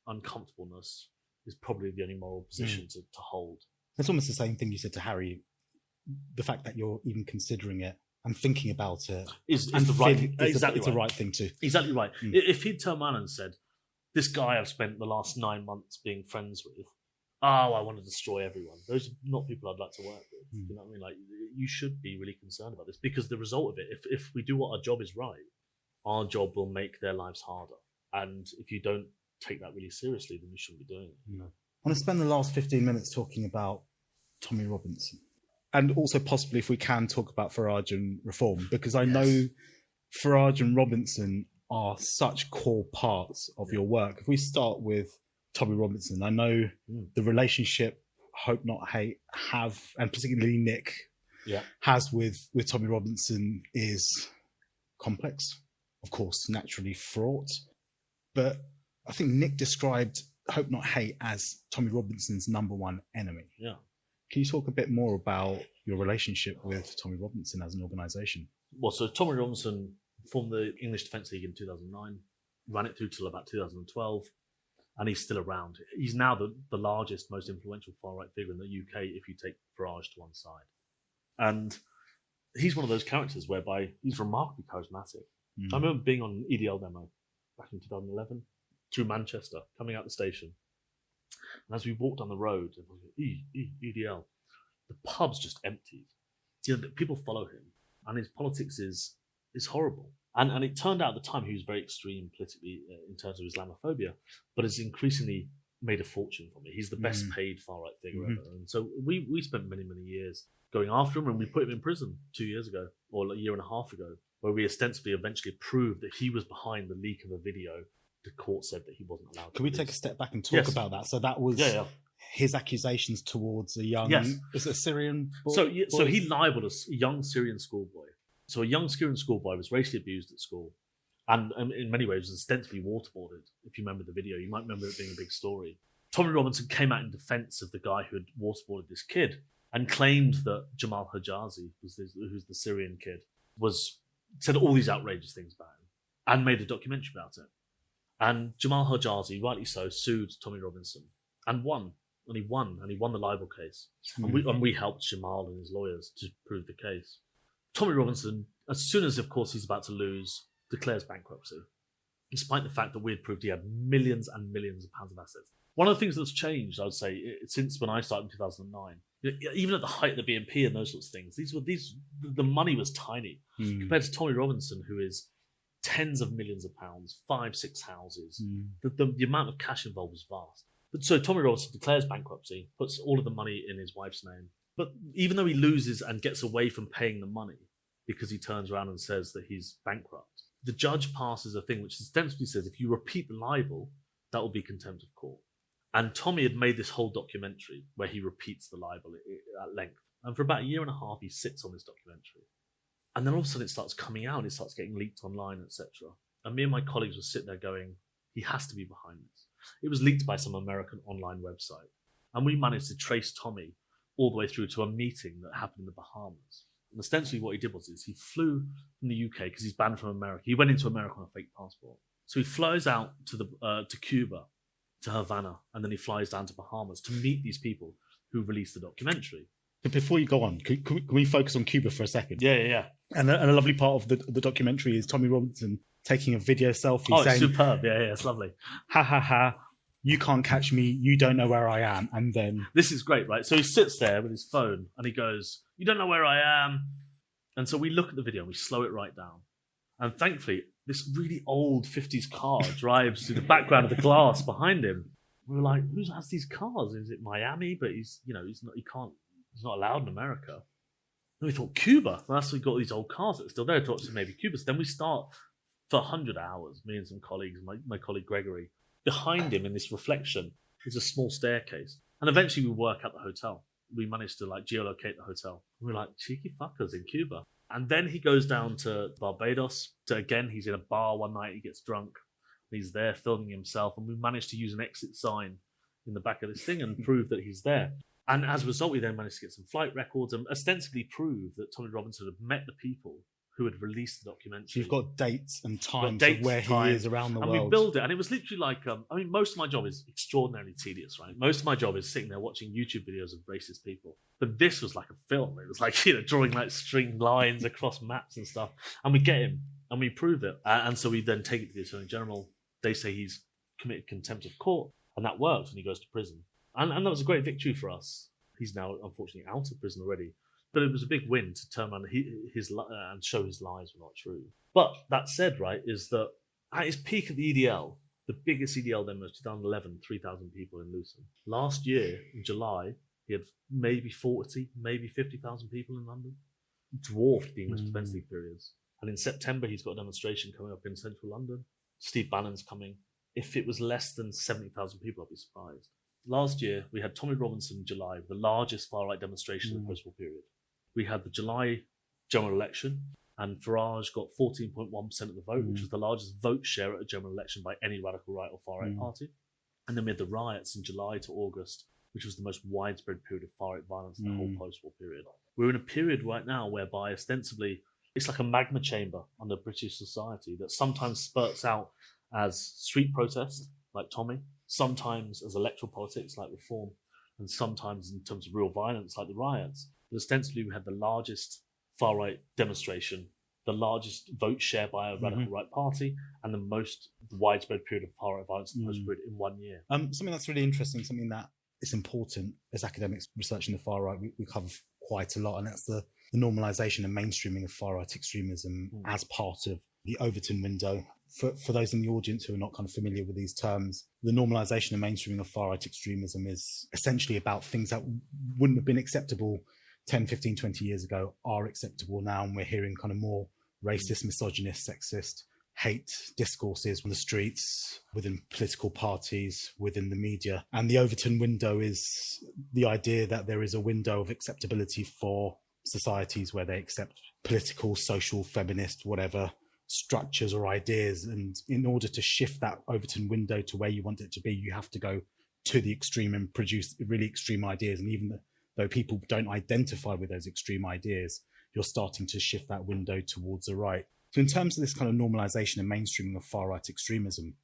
B: uncomfortableness is probably the only moral position to hold.
A: It's almost the same thing you said to Harry. The fact that you're even considering it and thinking about it
B: is the right thing.
A: It's the right thing too.
B: Exactly right. If he'd turned around and said, this guy I've spent the last 9 months being friends with, I want to destroy everyone. Those are not people I'd like to work with. You know what I mean? Like, you should be really concerned about this, because the result of it, if we do what our job is right, our job will make their lives harder. And if you don't take that really seriously, then you shouldn't be doing it.
A: I want to spend the last 15 minutes talking about Tommy Robinson, and also possibly, if we can, talk about Farage and reform, because I know Farage and Robinson are such core parts of your work. If we start with Tommy Robinson, I know the relationship Hope Not Hate have, and particularly Nick, has with Tommy Robinson is complex, of course, naturally fraught. But I think Nick described Hope Not Hate as Tommy Robinson's number one enemy.
B: Yeah.
A: Can you talk a bit more about your relationship with Tommy Robinson as an organisation?
B: Well, so Tommy Robinson formed the English Defence League in 2009, ran it through till about 2012, and he's still around. He's now the largest, most influential far-right figure in the UK if you take Farage to one side. And he's one of those characters whereby he's remarkably charismatic. I remember being on an EDL demo back in 2011 through Manchester, coming out the station. And as we walked down the road, it was EDL, the pub's just emptied. You know, people follow him, and his politics is horrible. And it turned out at the time he was very extreme politically in terms of Islamophobia, but has increasingly made a fortune for me. He's the best paid far-right figure ever. And so we spent many, many years going after him, and we put him in prison 2 years ago, or a year and a half ago, where we ostensibly eventually proved that he was behind the leak of a video. The court said that he wasn't allowed to.
A: Can we take a step back and talk about that? So that was his accusations towards a young, is it a Syrian boy?
B: So he libelled a young Syrian schoolboy. So a young Syrian schoolboy was racially abused at school, and in many ways was ostensibly waterboarded. If you remember the video, you might remember it being a big story. Tommy Robinson came out in defence of the guy who had waterboarded this kid and claimed that Jamal Hijazi, who's the Syrian kid, said all these outrageous things about him and made a documentary about it. And Jamal Hijazi, rightly so, sued Tommy Robinson and won. And he won the libel case. And we helped Jamal and his lawyers to prove the case. Tommy Robinson, as soon as, of course, he's about to lose, declares bankruptcy, despite the fact that we had proved he had millions and millions of pounds of assets. One of the things that's changed, I would say, since when I started in 2009, even at the height of the BNP and those sorts of things, the money was tiny compared to Tommy Robinson, who is tens of millions of pounds, 5-6 houses. The amount of cash involved was vast. But so Tommy Robinson declares bankruptcy, puts all of the money in his wife's name. But even though he loses and gets away from paying the money because he turns around and says that he's bankrupt, the judge passes a thing which ostensibly says if you repeat the libel, that will be contempt of court. And Tommy had made this whole documentary where he repeats the libel at length. And for about a year and a half, he sits on this documentary. And then all of a sudden it starts coming out, it starts getting leaked online, etc. And me and my colleagues were sitting there going, he has to be behind this. It was leaked by some American online website. And we managed to trace Tommy all the way through to a meeting that happened in the Bahamas. And ostensibly what he did was he flew from the UK because he's banned from America. He went into America on a fake passport. So he flies out to Cuba, to Havana, and then he flies down to Bahamas to meet these people who released the documentary.
A: But before you go on, can we focus on Cuba for a second?
B: Yeah.
A: And a lovely part of the documentary is Tommy Robinson taking a video selfie saying,
B: it's superb. Yeah, it's lovely.
A: Ha ha ha, you can't catch me, you don't know where I am. And then...
B: This is great, right? So he sits there with his phone and he goes, you don't know where I am. And so we look at the video and we slow it right down. And thankfully, this really old 50s car drives through the background of the glass behind him. We were like, who has these cars? Is it Miami? But he's not allowed in America. And we thought, Cuba. Well, that's why we got these old cars that are still there. I thought so maybe Cuba. So then we start for 100 hours, me and some colleagues, my colleague Gregory. Behind him in this reflection is a small staircase. And eventually we work out the hotel. We managed to geolocate the hotel. And we're like, cheeky fuckers in Cuba. And then he goes down to Barbados. He's in a bar one night, he gets drunk. He's there filming himself. And we managed to use an exit sign in the back of this thing and prove that he's there. And as a result, we then managed to get some flight records and ostensibly prove that Tommy Robinson had met the people who had released the documentary.
A: So you've got dates and times of where he is around the world.
B: And we build it. And it was literally like, most of my job is extraordinarily tedious, right? Most of my job is sitting there watching YouTube videos of racist people. But this was like a film. It was like, drawing string lines across maps and stuff. And we get him and we prove it. And so we then take it to the Attorney General. They say he's committed contempt of court. And that works and he goes to prison. And that was a great victory for us. He's now, unfortunately, out of prison already. But it was a big win to turn around and show his lies were not true. But that said, right, is that at his peak of the EDL, the biggest EDL then was 2011, 3,000 people in Luton. Last year, in July, he had maybe 40, maybe 50,000 people in London. Dwarfed the English Defence League periods. And in September, he's got a demonstration coming up in central London. Steve Bannon's coming. If it was less than 70,000 people, I'd be surprised. Last year, we had Tommy Robinson in July, the largest far-right demonstration of the post-war period. We had the July general election, and Farage got 14.1% of the vote, which was the largest vote share at a general election by any radical right or far right party. And then we had the riots in July to August, which was the most widespread period of far right violence in the whole post-war period. We're in a period right now whereby ostensibly it's like a magma chamber under British society that sometimes spurts out as street protest, like Tommy, sometimes as electoral politics, like Reform, and sometimes in terms of real violence, like the riots. But ostensibly we had the largest far-right demonstration, the largest vote share by a radical right party, and the most widespread period of far-right violence in the post-period in 1 year.
A: Something that's really interesting, something that is important as academics researching the far right, we cover quite a lot, and that's the normalisation and mainstreaming of far-right extremism as part of the Overton window. For those in the audience who are not kind of familiar with these terms, the normalisation and mainstreaming of far-right extremism is essentially about things that wouldn't have been acceptable 10, 15, 20 years ago are acceptable now, and we're hearing kind of more racist, misogynist, sexist, hate discourses on the streets, within political parties, within the media. And the Overton window is the idea that there is a window of acceptability for societies where they accept political, social, feminist, whatever structures or ideas. And in order to shift that Overton window to where you want it to be, you have to go to the extreme and produce really extreme ideas. And even though people don't identify with those extreme ideas, you're starting to shift that window towards the right. So in terms of this kind of normalization and mainstreaming of far-right extremism,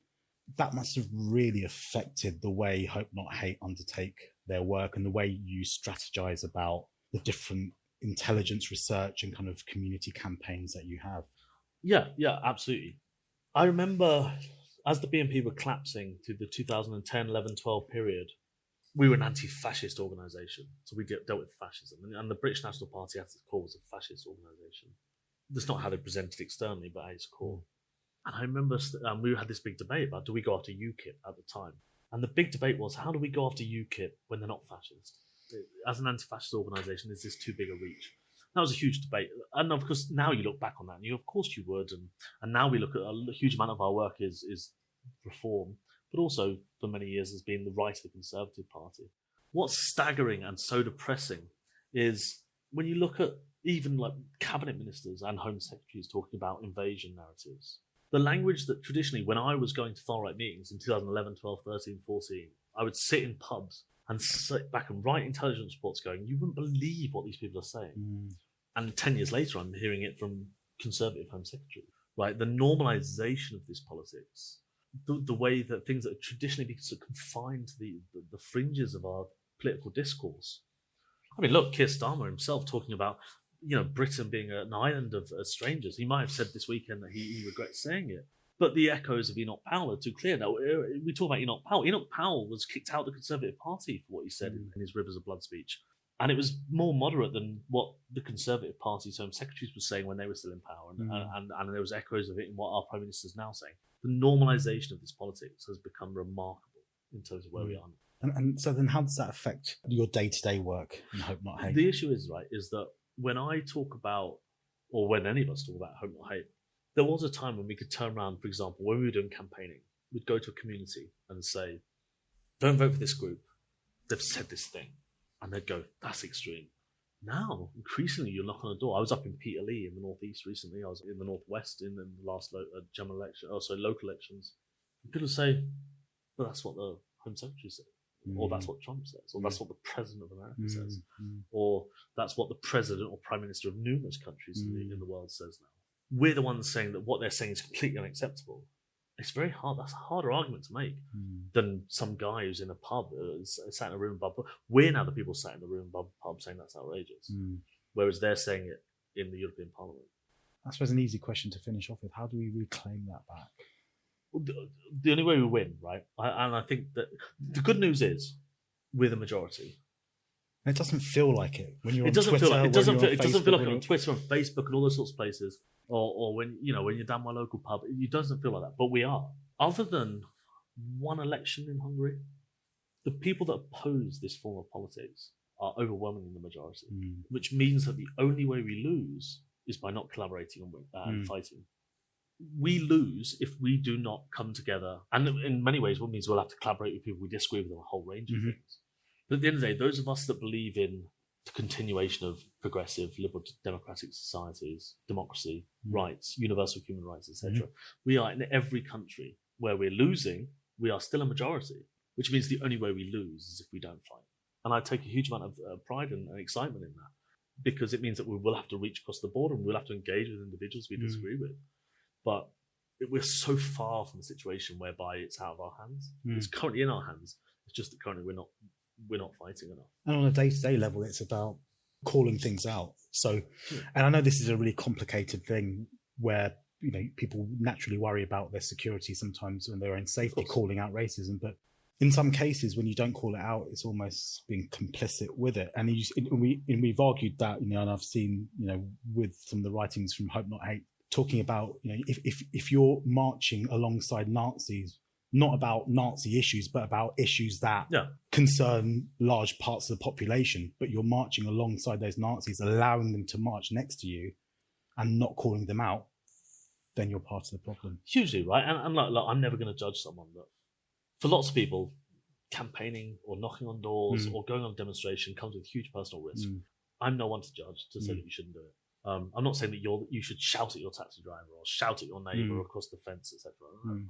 A: that must have really affected the way Hope Not Hate undertake their work and the way you strategize about the different intelligence research and kind of community campaigns that you have.
B: Yeah, absolutely. I remember as the BNP were collapsing through the 2010, 11, 12 period, we were an anti-fascist organisation. So we dealt with fascism. And the British National Party at its core was a fascist organisation. That's not how they presented externally, but at its core. And I remember we had this big debate about, do we go after UKIP at the time? And the big debate was, how do we go after UKIP when they're not fascist? As an anti-fascist organisation, is this too big a reach? That was a huge debate. And of course, now you look back on that, and of course you would. And now we look at a huge amount of our work is Reform, but also for many years has been the right of the Conservative Party. What's staggering and so depressing is when you look at even like cabinet ministers and home secretaries talking about invasion narratives. The language that traditionally, when I was going to far-right meetings in 2011, 12, 13, 14, I would sit in pubs and sit back and write intelligence reports going, you wouldn't believe what these people are saying. And 10 years later, I'm hearing it from Conservative Home Secretary. Right? The normalisation of this politics, the way that things that are traditionally been sort of confined to the fringes of our political discourse. I mean, look, Keir Starmer himself talking about Britain being an island of strangers. He might have said this weekend that he regrets saying it. But the echoes of Enoch Powell are too clear. Now, we talk about Enoch Powell. Enoch Powell was kicked out of the Conservative Party for what he said in his Rivers of Blood speech. And it was more moderate than what the Conservative Party's Home Secretaries were saying when they were still in power. And there was echoes of it in what our Prime Minister is now saying. The normalisation of this politics has become remarkable in terms of where we are.
A: And so then how does that affect your day-to-day work in Hope Not Hate?
B: The issue is that when I talk about, or when any of us talk about Hope Not Hate, there was a time when we could turn around, for example, when we were doing campaigning, we'd go to a community and say, don't vote for this group. They've said this thing. And they'd go, that's extreme. Now, increasingly, you knock on the door. I was up in Peterlee in the northeast recently. I was in the northwest in the last general election, local elections. And people say, well, that's what the Home Secretary said. Or that's what Trump says. Or that's what the President of America says. Or that's what the President or Prime Minister of numerous countries in the world says now. We're the ones saying that what they're saying is completely unacceptable. It's very hard. That's a harder argument to make than some guy who's in a pub, sat in a room pub. We're now the people sat in the room pub saying that's outrageous. Whereas they're saying it in the European Parliament.
A: I suppose an easy question to finish off with. How do we reclaim that back?
B: Well, the only way we win, right? And I think that the good news is we're the majority.
A: And it doesn't feel like it when you're on
B: Twitter.
A: It doesn't
B: feel like it on Twitter and Facebook and all those sorts of places. Or when you're down my local pub, it doesn't feel like that. But we are. Other than one election in Hungary, the people that oppose this form of politics are overwhelmingly the majority, which means that the only way we lose is by not collaborating and fighting. We lose if we do not come together. And in many ways, what means we'll have to collaborate with people we disagree with on a whole range of things. But at the end of the day, those of us that believe in the continuation of progressive, liberal, democratic societies, democracy, rights, universal human rights, etc. We are in every country where we're losing, we are still a majority, which means the only way we lose is if we don't fight. And I take a huge amount of pride and excitement in that, because it means that we will have to reach across the border and we'll have to engage with individuals we disagree with. But we're so far from a situation whereby it's out of our hands. It's currently in our hands. It's just that currently we're not fighting enough.
A: And on a day-to-day level, it's about calling things out. So, and I know this is a really complicated thing where, you know, people naturally worry about their security sometimes and their own safety, calling out racism. But in some cases, when you don't call it out, it's almost being complicit with it. And we've argued that, you know, and I've seen, you know, with some of the writings from Hope Not Hate, talking about, you know, if you're marching alongside Nazis, not about Nazi issues, but about issues that concern large parts of the population, but you're marching alongside those Nazis, allowing them to march next to you and not calling them out, then you're part of the problem.
B: Hugely, right? And like, I'm never going to judge someone that, for lots of people, campaigning or knocking on doors or going on a demonstration comes with huge personal risk. I'm no one to judge to say that you shouldn't do it. I'm not saying that you should shout at your taxi driver or shout at your neighbour across the fence, etc.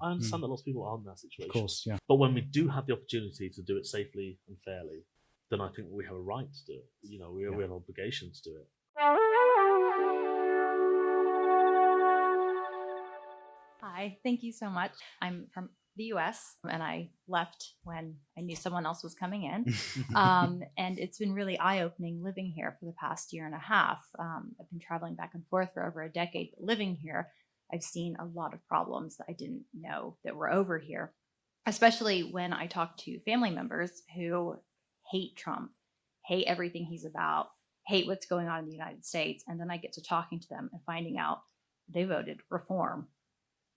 B: I understand that lots of people are in that situation.
A: Of course, yeah.
B: But when we do have the opportunity to do it safely and fairly, then I think we have a right to do it. You know, we have an obligation to do it.
C: Hi, thank you so much. I'm from the US and I left when I knew someone else was coming in. And it's been really eye-opening living here for the past year and a half. I've been traveling back and forth for over a decade, but living here, I've seen a lot of problems that I didn't know that were over here, especially when I talk to family members who hate Trump, hate everything he's about, hate what's going on in the United States. And then I get to talking to them and finding out they voted reform.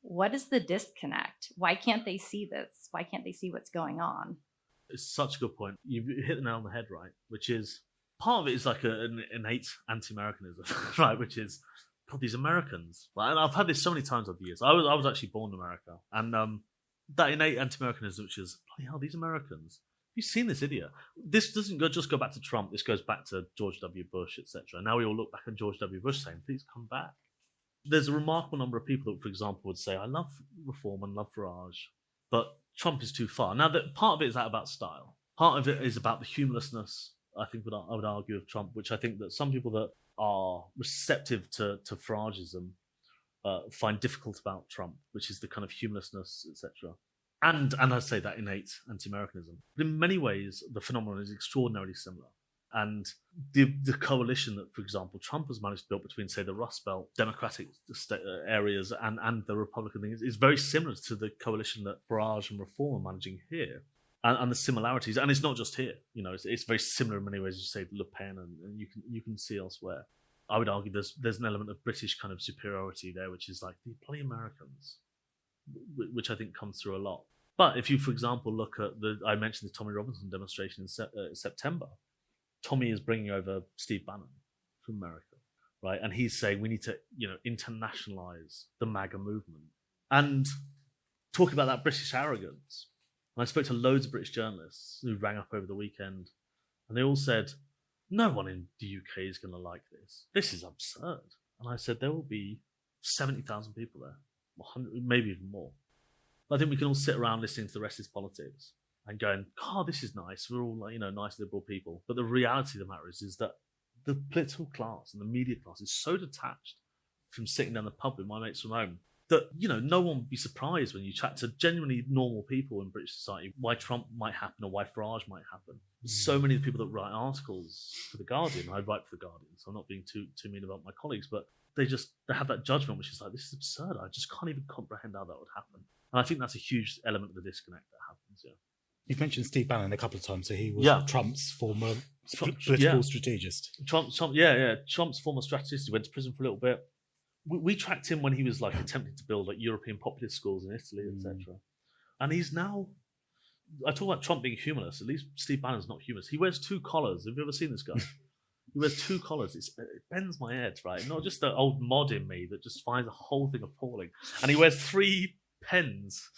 C: What is the disconnect? Why can't they see this? Why can't they see what's going on?
B: It's such a good point. You've hit the nail on the head, right? Which is, part of it is like an innate anti-Americanism, right? Which is, God, these Americans. And I've had this so many times over the years. I was actually born in America. And that innate anti-Americanism, which is, bloody hell, these Americans. Have you seen this idiot? This doesn't just go back to Trump. This goes back to George W. Bush, etc. Now we all look back at George W. Bush saying, please come back. There's a remarkable number of people that, for example, would say, I love reform and love Farage, but Trump is too far. Now, part of it is that about style. Part of it is about the humorlessness, I think, I would argue, of Trump, which I think that some people that are receptive to Farageism find difficult about Trump, which is the kind of humorlessness, etc. And I say that innate anti-Americanism. But in many ways, the phenomenon is extraordinarily similar. And the coalition that, for example, Trump has managed to build between, say, the Rust Belt Democratic areas and the Republican thing is very similar to the coalition that Farage and Reform are managing here. And the similarities, and it's not just here, you know, it's very similar in many ways, as you say, Le Pen, and you can see elsewhere. I would argue there's an element of British kind of superiority there, which is like the bloody Americans, which I think comes through a lot. But if you, for example, look at I mentioned the Tommy Robinson demonstration in September. Tommy is bringing over Steve Bannon from America, right? And he's saying we need to, you know, internationalize the MAGA movement and talk about that British arrogance. And I spoke to loads of British journalists who rang up over the weekend, and they all said, no one in the UK is going to like this. This is absurd. And I said, there will be 70,000 people there, 100, maybe even more. But I think we can all sit around listening to the rest of his politics and going, God, this is nice. We're all, you know, nice liberal people. But the reality of the matter is that the political class and the media class is so detached from sitting down the pub with my mates from home that, you know, no one would be surprised when you chat to genuinely normal people in British society why Trump might happen or why Farage might happen. So many of the people that write articles for The Guardian, I write for The Guardian, so I'm not being too mean about my colleagues, but they have that judgment which is like, this is absurd. I just can't even comprehend how that would happen. And I think that's a huge element of the disconnect that happens, yeah.
A: You've mentioned Steve Bannon a couple of times, so he was Trump's former political strategist. Trump's
B: former strategist. He went to prison for a little bit. We tracked him when he was like attempting to build like European populist schools in Italy, etc. And he's now. I talk about Trump being humorless. At least Steve Bannon's not humorless. He wears 2 collars. Have you ever seen this guy? He wears 2 collars. It bends my head, right? Not just the old mod in me that just finds the whole thing appalling. And he wears 3 pens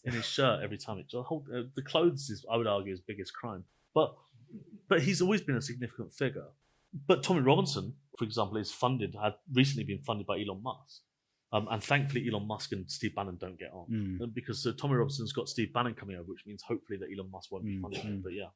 B: in his shirt every time. The clothes is, I would argue, his biggest crime. But But he's always been a significant figure. But Tommy Robinson, for example, had recently been funded by Elon Musk. And thankfully, Elon Musk and Steve Bannon don't get on. Because Tommy Robinson's got Steve Bannon coming over, which means hopefully that Elon Musk won't be funding him. But yeah.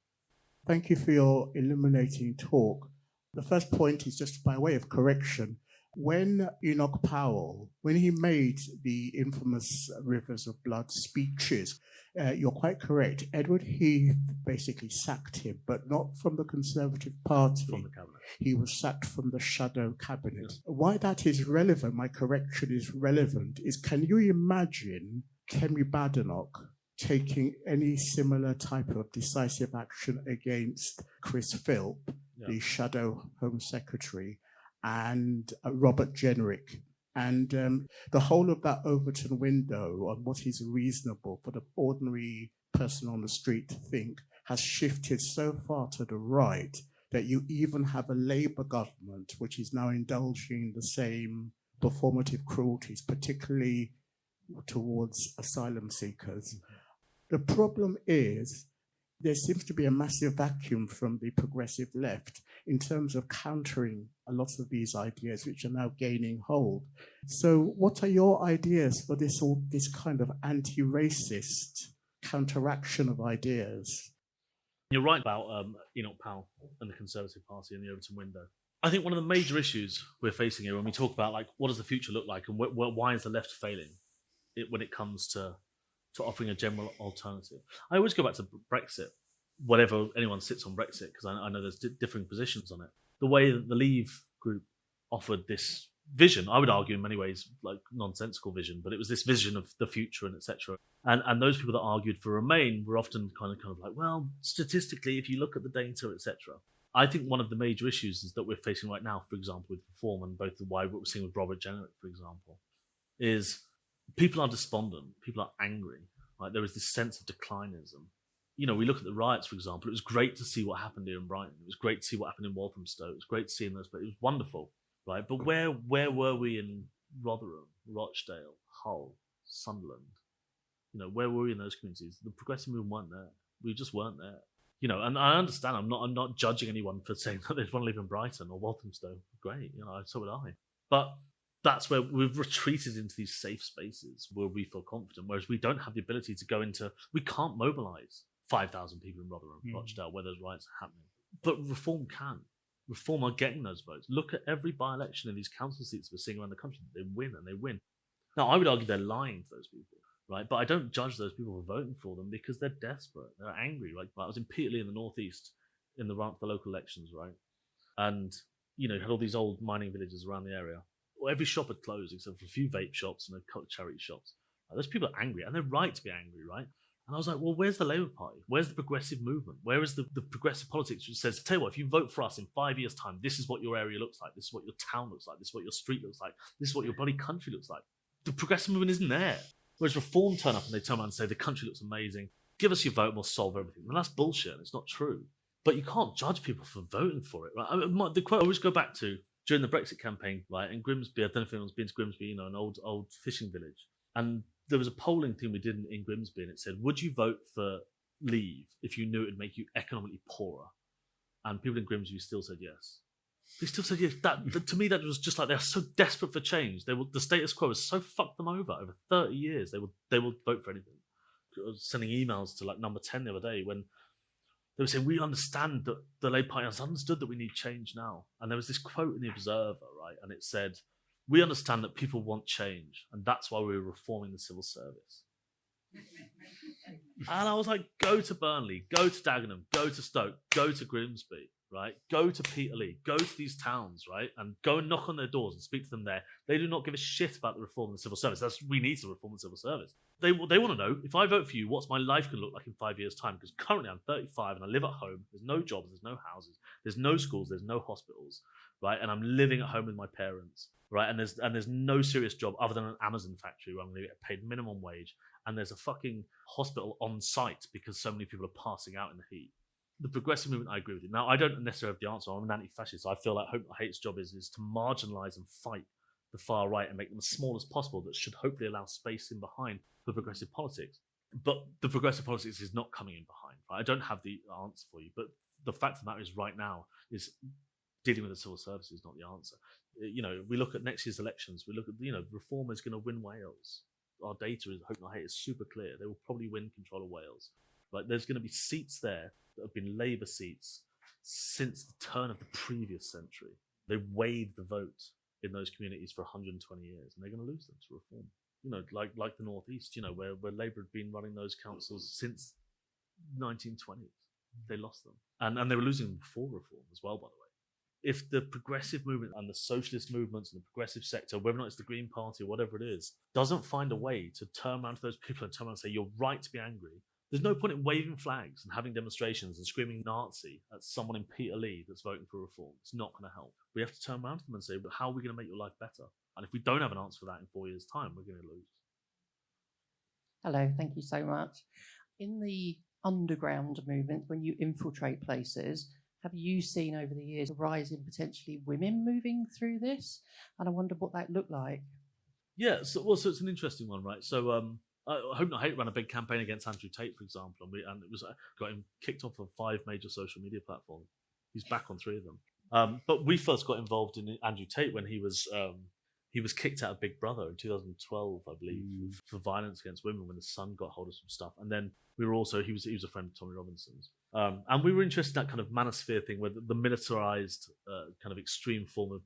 D: Thank you for your illuminating talk. The first point is just by way of correction. When Enoch Powell, when he made the infamous Rivers of Blood speeches, you're quite correct. Edward Heath basically sacked him, but not from the Conservative Party.
B: From the cabinet.
D: He was sacked from the shadow cabinet. Yes. Why that is relevant, my correction is relevant, is can you imagine Kemi Badenoch taking any similar type of decisive action against Chris Philp, the shadow Home Secretary, and Robert Jenrick? And the whole of that Overton window on what is reasonable for the ordinary person on the street to think has shifted so far to the right that you even have a Labour government which is now indulging the same performative cruelties, particularly towards asylum seekers. The problem is there seems to be a massive vacuum from the progressive left in terms of countering a lot of these ideas which are now gaining hold. So what are your ideas for this kind of anti-racist counteraction of ideas?
B: You're right about Enoch Powell and the Conservative Party and the Overton window. I think one of the major issues we're facing here when we talk about like what does the future look like and why is the left failing when it comes to offering a general alternative. I always go back to Brexit, whatever anyone sits on Brexit, because I know there's differing positions on it. The way that the Leave group offered this vision, I would argue in many ways like nonsensical vision, but it was this vision of the future and etc. And those people that argued for Remain were often kind of like, well, statistically, if you look at the data, etc. I think one of the major issues is that we're facing right now, for example, with reform and both what we're seeing with Robert Jenrick, for example, is people are despondent, people are angry. Like there is this sense of declinism. You know, we look at the riots, for example. It was great to see what happened here in Brighton. It was great to see what happened in Walthamstow. It was great to see in those places. It was wonderful, right? But where were we in Rotherham, Rochdale, Hull, Sunderland? You know, where were we in those communities? The progressive movement weren't there. We just weren't there. You know, and I understand. I'm not judging anyone for saying that they want to live in Brighton or Walthamstow. Great, you know, so would I. But that's where we've retreated into these safe spaces where we feel confident, whereas we don't have the ability to go into, we can't mobilise 5,000 people in Rotherham, Rochdale, where those riots are happening. But Reform can. Reform are getting those votes. Look at every by-election in these council seats we're seeing around the country. They win and they win. Now, I would argue they're lying to those people, right? But I don't judge those people for voting for them because they're desperate. They're angry. Like I was in Peterlee in the northeast in the run up to the local elections, right? And, you know, you had all these old mining villages around the area. Well, every shop had closed except for a few vape shops and a couple of charity shops. Like, those people are angry, and they're right to be angry, right? And I was like, well, where's the Labour Party? Where's the progressive movement? Where is the progressive politics which says, tell you what, if you vote for us in 5 years' time, this is what your area looks like, this is what your town looks like, this is what your street looks like, this is what your bloody country looks like. The progressive movement isn't there. Whereas Reform turn up and they turn around and say, the country looks amazing, give us your vote and we'll solve everything. Well, that's bullshit, and it's not true. But you can't judge people for voting for it, right? I mean, the quote I always go back to, during the Brexit campaign, right, in Grimsby, I don't know if anyone's been to Grimsby, you know, an old fishing village. And there was a polling thing we did in Grimsby, and it said, would you vote for Leave if you knew it would make you economically poorer? And people in Grimsby still said yes. They still said yes. That to me, that was just like they're so desperate for change. The status quo has so fucked them over 30 years. They will vote for anything. I was sending emails to like Number 10 the other day when they were saying, we understand that the Labour Party has understood that we need change now. And there was this quote in The Observer, right? And it said, we understand that people want change, and that's why we're reforming the civil service. And I was like, go to Burnley, go to Dagenham, go to Stoke, go to Grimsby, right? Go to Peterlee, go to these towns, right? And go and knock on their doors and speak to them there. They do not give a shit about the reform of the civil service. We need to reform the civil service. They want to know, if I vote for you, what's my life going to look like in 5 years' time? Because currently I'm 35 and I live at home. There's no jobs, there's no houses, there's no schools, there's no hospitals, right? And I'm living at home with my parents, right? And there's no serious job other than an Amazon factory where I'm going to get paid minimum wage. And there's a fucking hospital on site because so many people are passing out in the heat. The progressive movement, I agree with you. Now, I don't necessarily have the answer. I'm an anti-fascist. So I feel like Hope Not Hate's job is to marginalise and fight the far right and make them as small as possible. That should hopefully allow space in behind for progressive politics. But the progressive politics is not coming in behind. Right? I don't have the answer for you. But the fact of the matter is, right now, is dealing with the civil service is not the answer. We look at next year's elections. We look at, Reform is going to win Wales. Our data is, hope not hate, is super clear. They will probably win control of Wales. Like, there's going to be seats there that have been Labour seats since the turn of the previous century. They weighed the vote in those communities for 120 years, and they're going to lose them to Reform. Like the North East, where Labour had been running those councils since 1920s. They lost them. And they were losing them before Reform as well, by the way. If the progressive movement and the socialist movements and the progressive sector, whether or not it's the Green Party or whatever it is, doesn't find a way to turn around to those people and turn around and say, you're right to be angry, there's no point in waving flags and having demonstrations and screaming Nazi at someone in Peterlee that's voting for Reform. It's not going to help. We have to turn around to them and say, but how are we going to make your life better? And if we don't have an answer for that in 4 years' time, we're going to lose.
E: Hello, thank you so much. In the underground movement, when you infiltrate places, have you seen over the years a rise in potentially women moving through this? And I wonder what that looked like.
B: Yeah, so it's an interesting one, right? So Hope Not Hate ran a big campaign against Andrew Tate, for example, and it was got him kicked off of 5 major social media platforms. He's back on 3 of them. But we first got involved in Andrew Tate when he was kicked out of Big Brother in 2012, I believe, for violence against women when the Sun got hold of some stuff. And then we were also, he was a friend of Tommy Robinson's. And we were interested in that kind of manosphere thing, where the militarized kind of extreme form of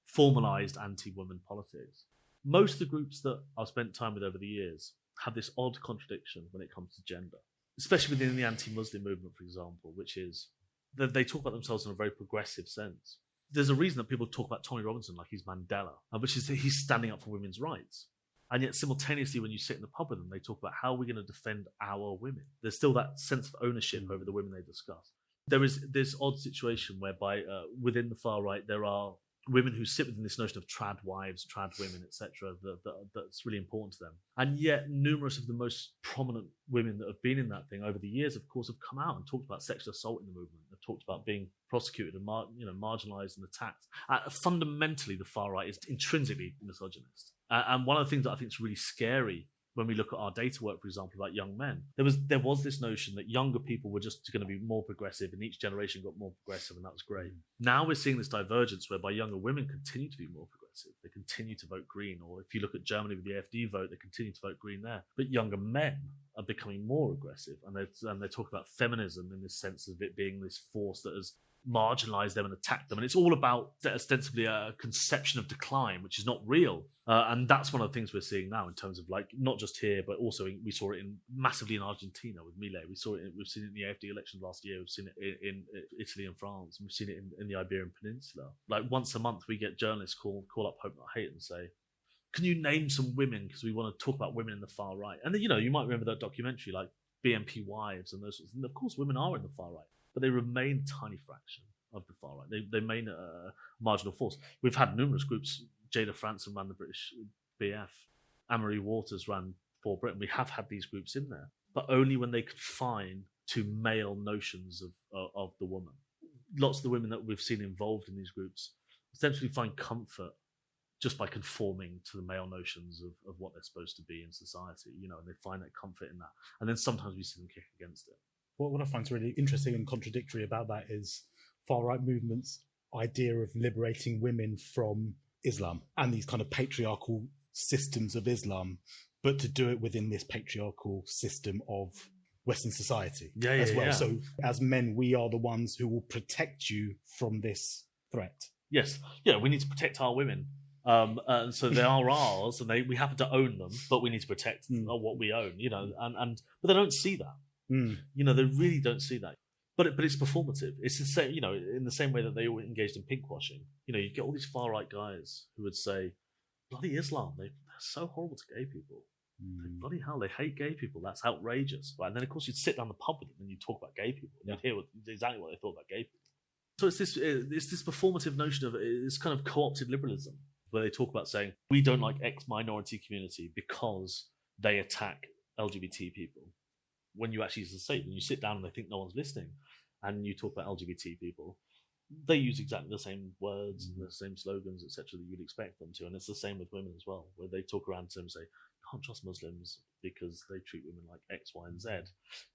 B: formalized anti-woman politics. Most of the groups that I've spent time with over the years have this odd contradiction when it comes to gender, especially within the anti-Muslim movement, for example, which is that they talk about themselves in a very progressive sense. There's a reason that people talk about Tommy Robinson like he's Mandela, which is that he's standing up for women's rights. And yet simultaneously, when you sit in the pub with them, they talk about how we're going to defend our women. There's still that sense of ownership over the women they discuss. There is this odd situation whereby within the far right, there are women who sit within this notion of trad wives, trad women, etc., that's really important to them. And yet numerous of the most prominent women that have been in that thing over the years, of course, have come out and talked about sexual assault in the movement. They've talked about being prosecuted and marginalised and attacked. Fundamentally, the far right is intrinsically misogynist. And one of the things that I think is really scary when we look at our data work, for example, about young men, there was this notion that younger people were just going to be more progressive, and each generation got more progressive, and that was great. Now we're seeing this divergence whereby younger women continue to be more progressive. They continue to vote Green, or if you look at Germany with the AfD vote, they continue to vote Green there. But younger men are becoming more aggressive, and they talk about feminism in this sense of it being this force that has marginalised them and attacked them. And it's all about ostensibly a conception of decline, which is not real. And that's one of the things we're seeing now in terms of, like, not just here, but also we saw it massively in Argentina with Milei. We've seen it in the AfD elections last year. We've seen it in Italy and France. And we've seen it in the Iberian Peninsula. Like, once a month, we get journalists call up Hope Not Hate and say, can you name some women? Because we want to talk about women in the far right. And then, you might remember that documentary, like BNP Wives and those sorts. And of course, women are in the far right, but they remain a tiny fraction of the far right. They remain a marginal force. We've had numerous groups. Jada Franson ran the British BF. Anne-Marie Waters ran For Britain. We have had these groups in there, but only when they confine to male notions of the woman. Lots of the women that we've seen involved in these groups essentially find comfort just by conforming to the male notions of what they're supposed to be in society, and they find that comfort in that. And then sometimes we see them kick against it.
A: What I find really interesting and contradictory about that is far-right movements' idea of liberating women from Islam and these kind of patriarchal systems of Islam, but to do it within this patriarchal system of Western society as well. Yeah. So as men, we are the ones who will protect you from this threat.
B: Yes. Yeah, we need to protect our women. And so they are ours, and we happen to own them, but we need to protect what we own, but they don't see that. They really don't see that. But it's performative. It's the same, in the same way that they all engaged in pinkwashing. You get all these far right guys who would say, bloody Islam, they're so horrible to gay people. Like, bloody hell, they hate gay people. That's outrageous. Right? And then, of course, you'd sit down the pub with them and you'd talk about gay people. And you'd hear exactly what they thought about gay people. So it's this performative notion of this kind of co-opted liberalism, where they talk about saying, we don't like X minority community because they attack LGBT people. When you actually say, when you sit down and they think no one's listening, and you talk about LGBT people, they use exactly the same words and the same slogans, etc., that you'd expect them to. And it's the same with women as well, where they talk around to them and say, can't trust Muslims because they treat women like X, Y, and Z.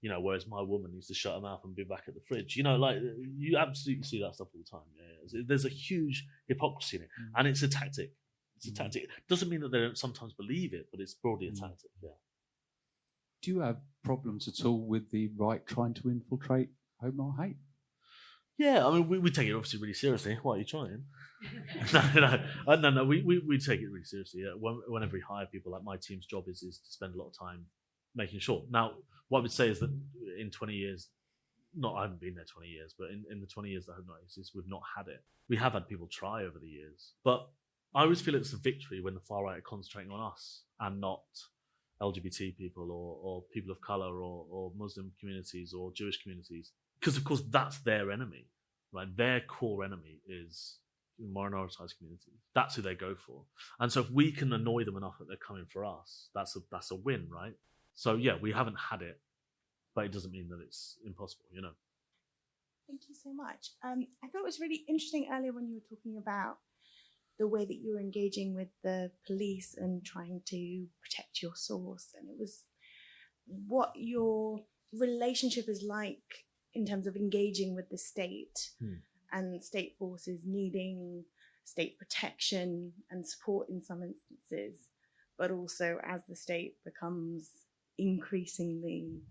B: Whereas my woman needs to shut her mouth and be back at the fridge. You absolutely see that stuff all the time. Yeah. There's a huge hypocrisy in it, and it's a tactic. It's a tactic. It doesn't mean that they don't sometimes believe it, but it's broadly a tactic. Yeah.
F: Do you have problems at all with the right trying to infiltrate Hope Not Hate?
B: Yeah, I mean, we take it obviously really seriously. Why are you trying? No, we take it really seriously. Whenever we hire people, like my team's job is to spend a lot of time making sure. Now, what I would say is that in 20 years, I haven't been there 20 years, but in the 20 years that Hope Not exists, we've not had it. We have had people try over the years, but I always feel it's a victory when the far right are concentrating on us and not LGBT people or people of color or Muslim communities or Jewish communities. Because, of course, that's their enemy, right? Their core enemy is minoritized communities. That's who they go for. And so if we can annoy them enough that they're coming for us, that's a win, right? So, yeah, we haven't had it, but it doesn't mean that it's impossible,
G: Thank you so much. I thought it was really interesting earlier when you were talking about the way that you were engaging with the police and trying to protect your source. And it was what your relationship is like in terms of engaging with the state and state forces needing state protection and support in some instances, but also as the state becomes increasingly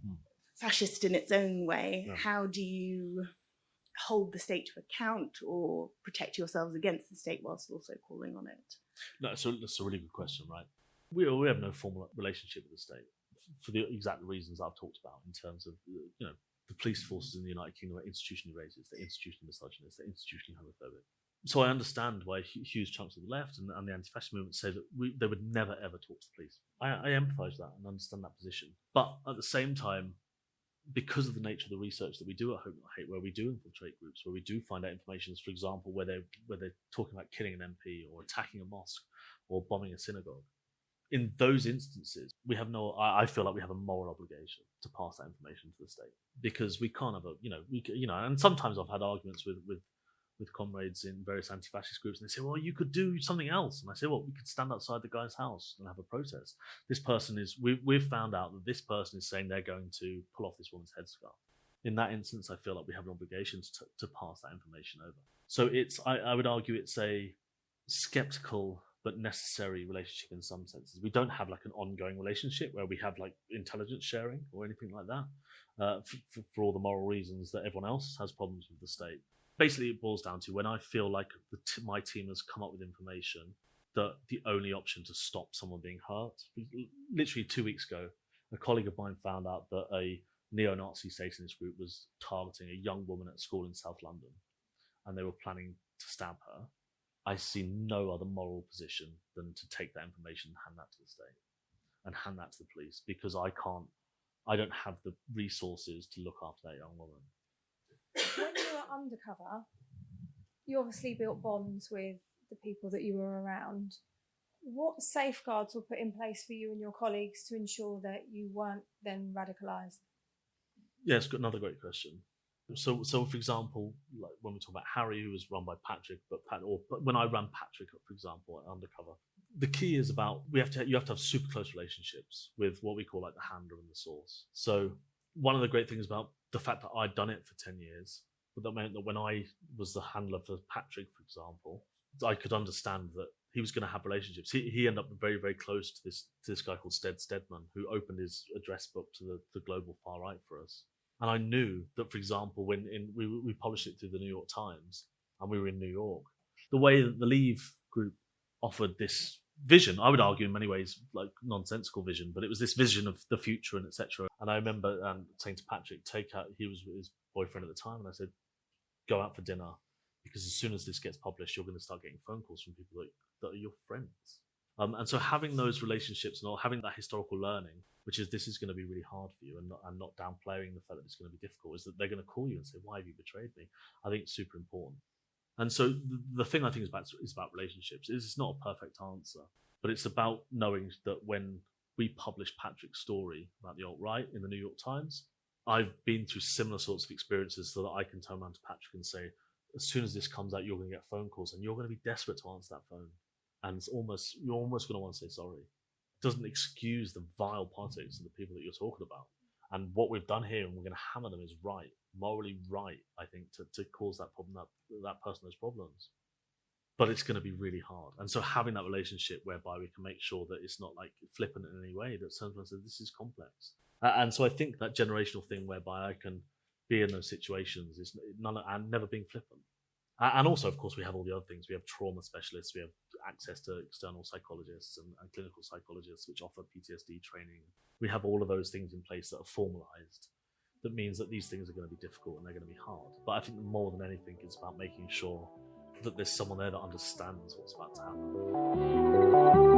G: fascist in its own way, how do you hold the state to account or protect yourselves against the state whilst also calling on it?
B: No, so that's a really good question, right? We have no formal relationship with the state for the exact reasons I've talked about in terms of, the police forces in the United Kingdom are institutionally racist, they're institutionally misogynist, they're institutionally homophobic. So I understand why huge chunks of the left and the anti-fascist movement say that they would never, ever talk to the police. I empathise that and understand that position. But at the same time, because of the nature of the research that we do at Hope Not Hate, where we do infiltrate groups, where we do find out information, for example, where they're talking about killing an MP or attacking a mosque or bombing a synagogue, in those instances, I feel like we have a moral obligation to pass that information to the state, because we can't have and sometimes I've had arguments with comrades in various anti-fascist groups, and they say, well, you could do something else. And I say, well, we could stand outside the guy's house and have a protest. This person we've found out that this person is saying they're going to pull off this woman's headscarf. In that instance, I feel like we have an obligation to pass that information over. So I would argue it's a skeptical but necessary relationship in some senses. We don't have like an ongoing relationship where we have like intelligence sharing or anything like that for all the moral reasons that everyone else has problems with the state. Basically, it boils down to when I feel like my team has come up with information that the only option to stop someone being hurt. Literally 2 weeks ago, a colleague of mine found out that a neo-Nazi Satanist group was targeting a young woman at school in South London, and they were planning to stab her. I see no other moral position than to take that information and hand that to the state and hand that to the police, because I don't have the resources to look after that young woman.
H: When you were undercover, you obviously built bonds with the people that you were around. What safeguards were put in place for you and your colleagues to ensure that you weren't then radicalised?
B: Yeah, it's another great question. So for example, like when we talk about Harry, who was run by Patrick, but when I ran Patrick, for example, at Undercover, the key is about you have to have super close relationships with what we call like the handler and the source. So one of the great things about the fact that I'd done it for 10 years, but that meant that when I was the handler for Patrick, for example, I could understand that he was going to have relationships. He ended up very, very close to this guy called Stedman, who opened his address book to the global far right for us. And I knew that, for example, when we published it through the New York Times, and we were in New York, the way that the Leave group offered this vision, I would argue in many ways like nonsensical vision, but it was this vision of the future and etc. And I remember saying to Patrick, he was his boyfriend at the time, and I said, go out for dinner, because as soon as this gets published, you're going to start getting phone calls from people that are your friends. And so having those relationships and having that historical learning, which is this is going to be really hard for you, and not downplaying the fact that it's going to be difficult, is that they're going to call you and say, why have you betrayed me? I think it's super important. And so the thing I think is about relationships is it's not a perfect answer, but it's about knowing that when we published Patrick's story about the alt-right in the New York Times, I've been through similar sorts of experiences so that I can turn around to Patrick and say, as soon as this comes out, you're going to get phone calls and you're going to be desperate to answer that phone. And you're almost going to want to say sorry. doesn't excuse the vile politics of the people that you're talking about. And what we've done here, and we're going to hammer them, is right, morally right, I think, to cause that problem, that person those problems. But it's going to be really hard. And so having that relationship whereby we can make sure that it's not like flippant in any way, that someone says, this is complex. And so I think that generational thing whereby I can be in those situations is and never being flippant. And also, of course, we have all the other things. We have trauma specialists. We have access to external psychologists and clinical psychologists, which offer PTSD training. We have all of those things in place that are formalized. That means that these things are going to be difficult and they're going to be hard. But I think more than anything, it's about making sure that there's someone there that understands what's about to happen.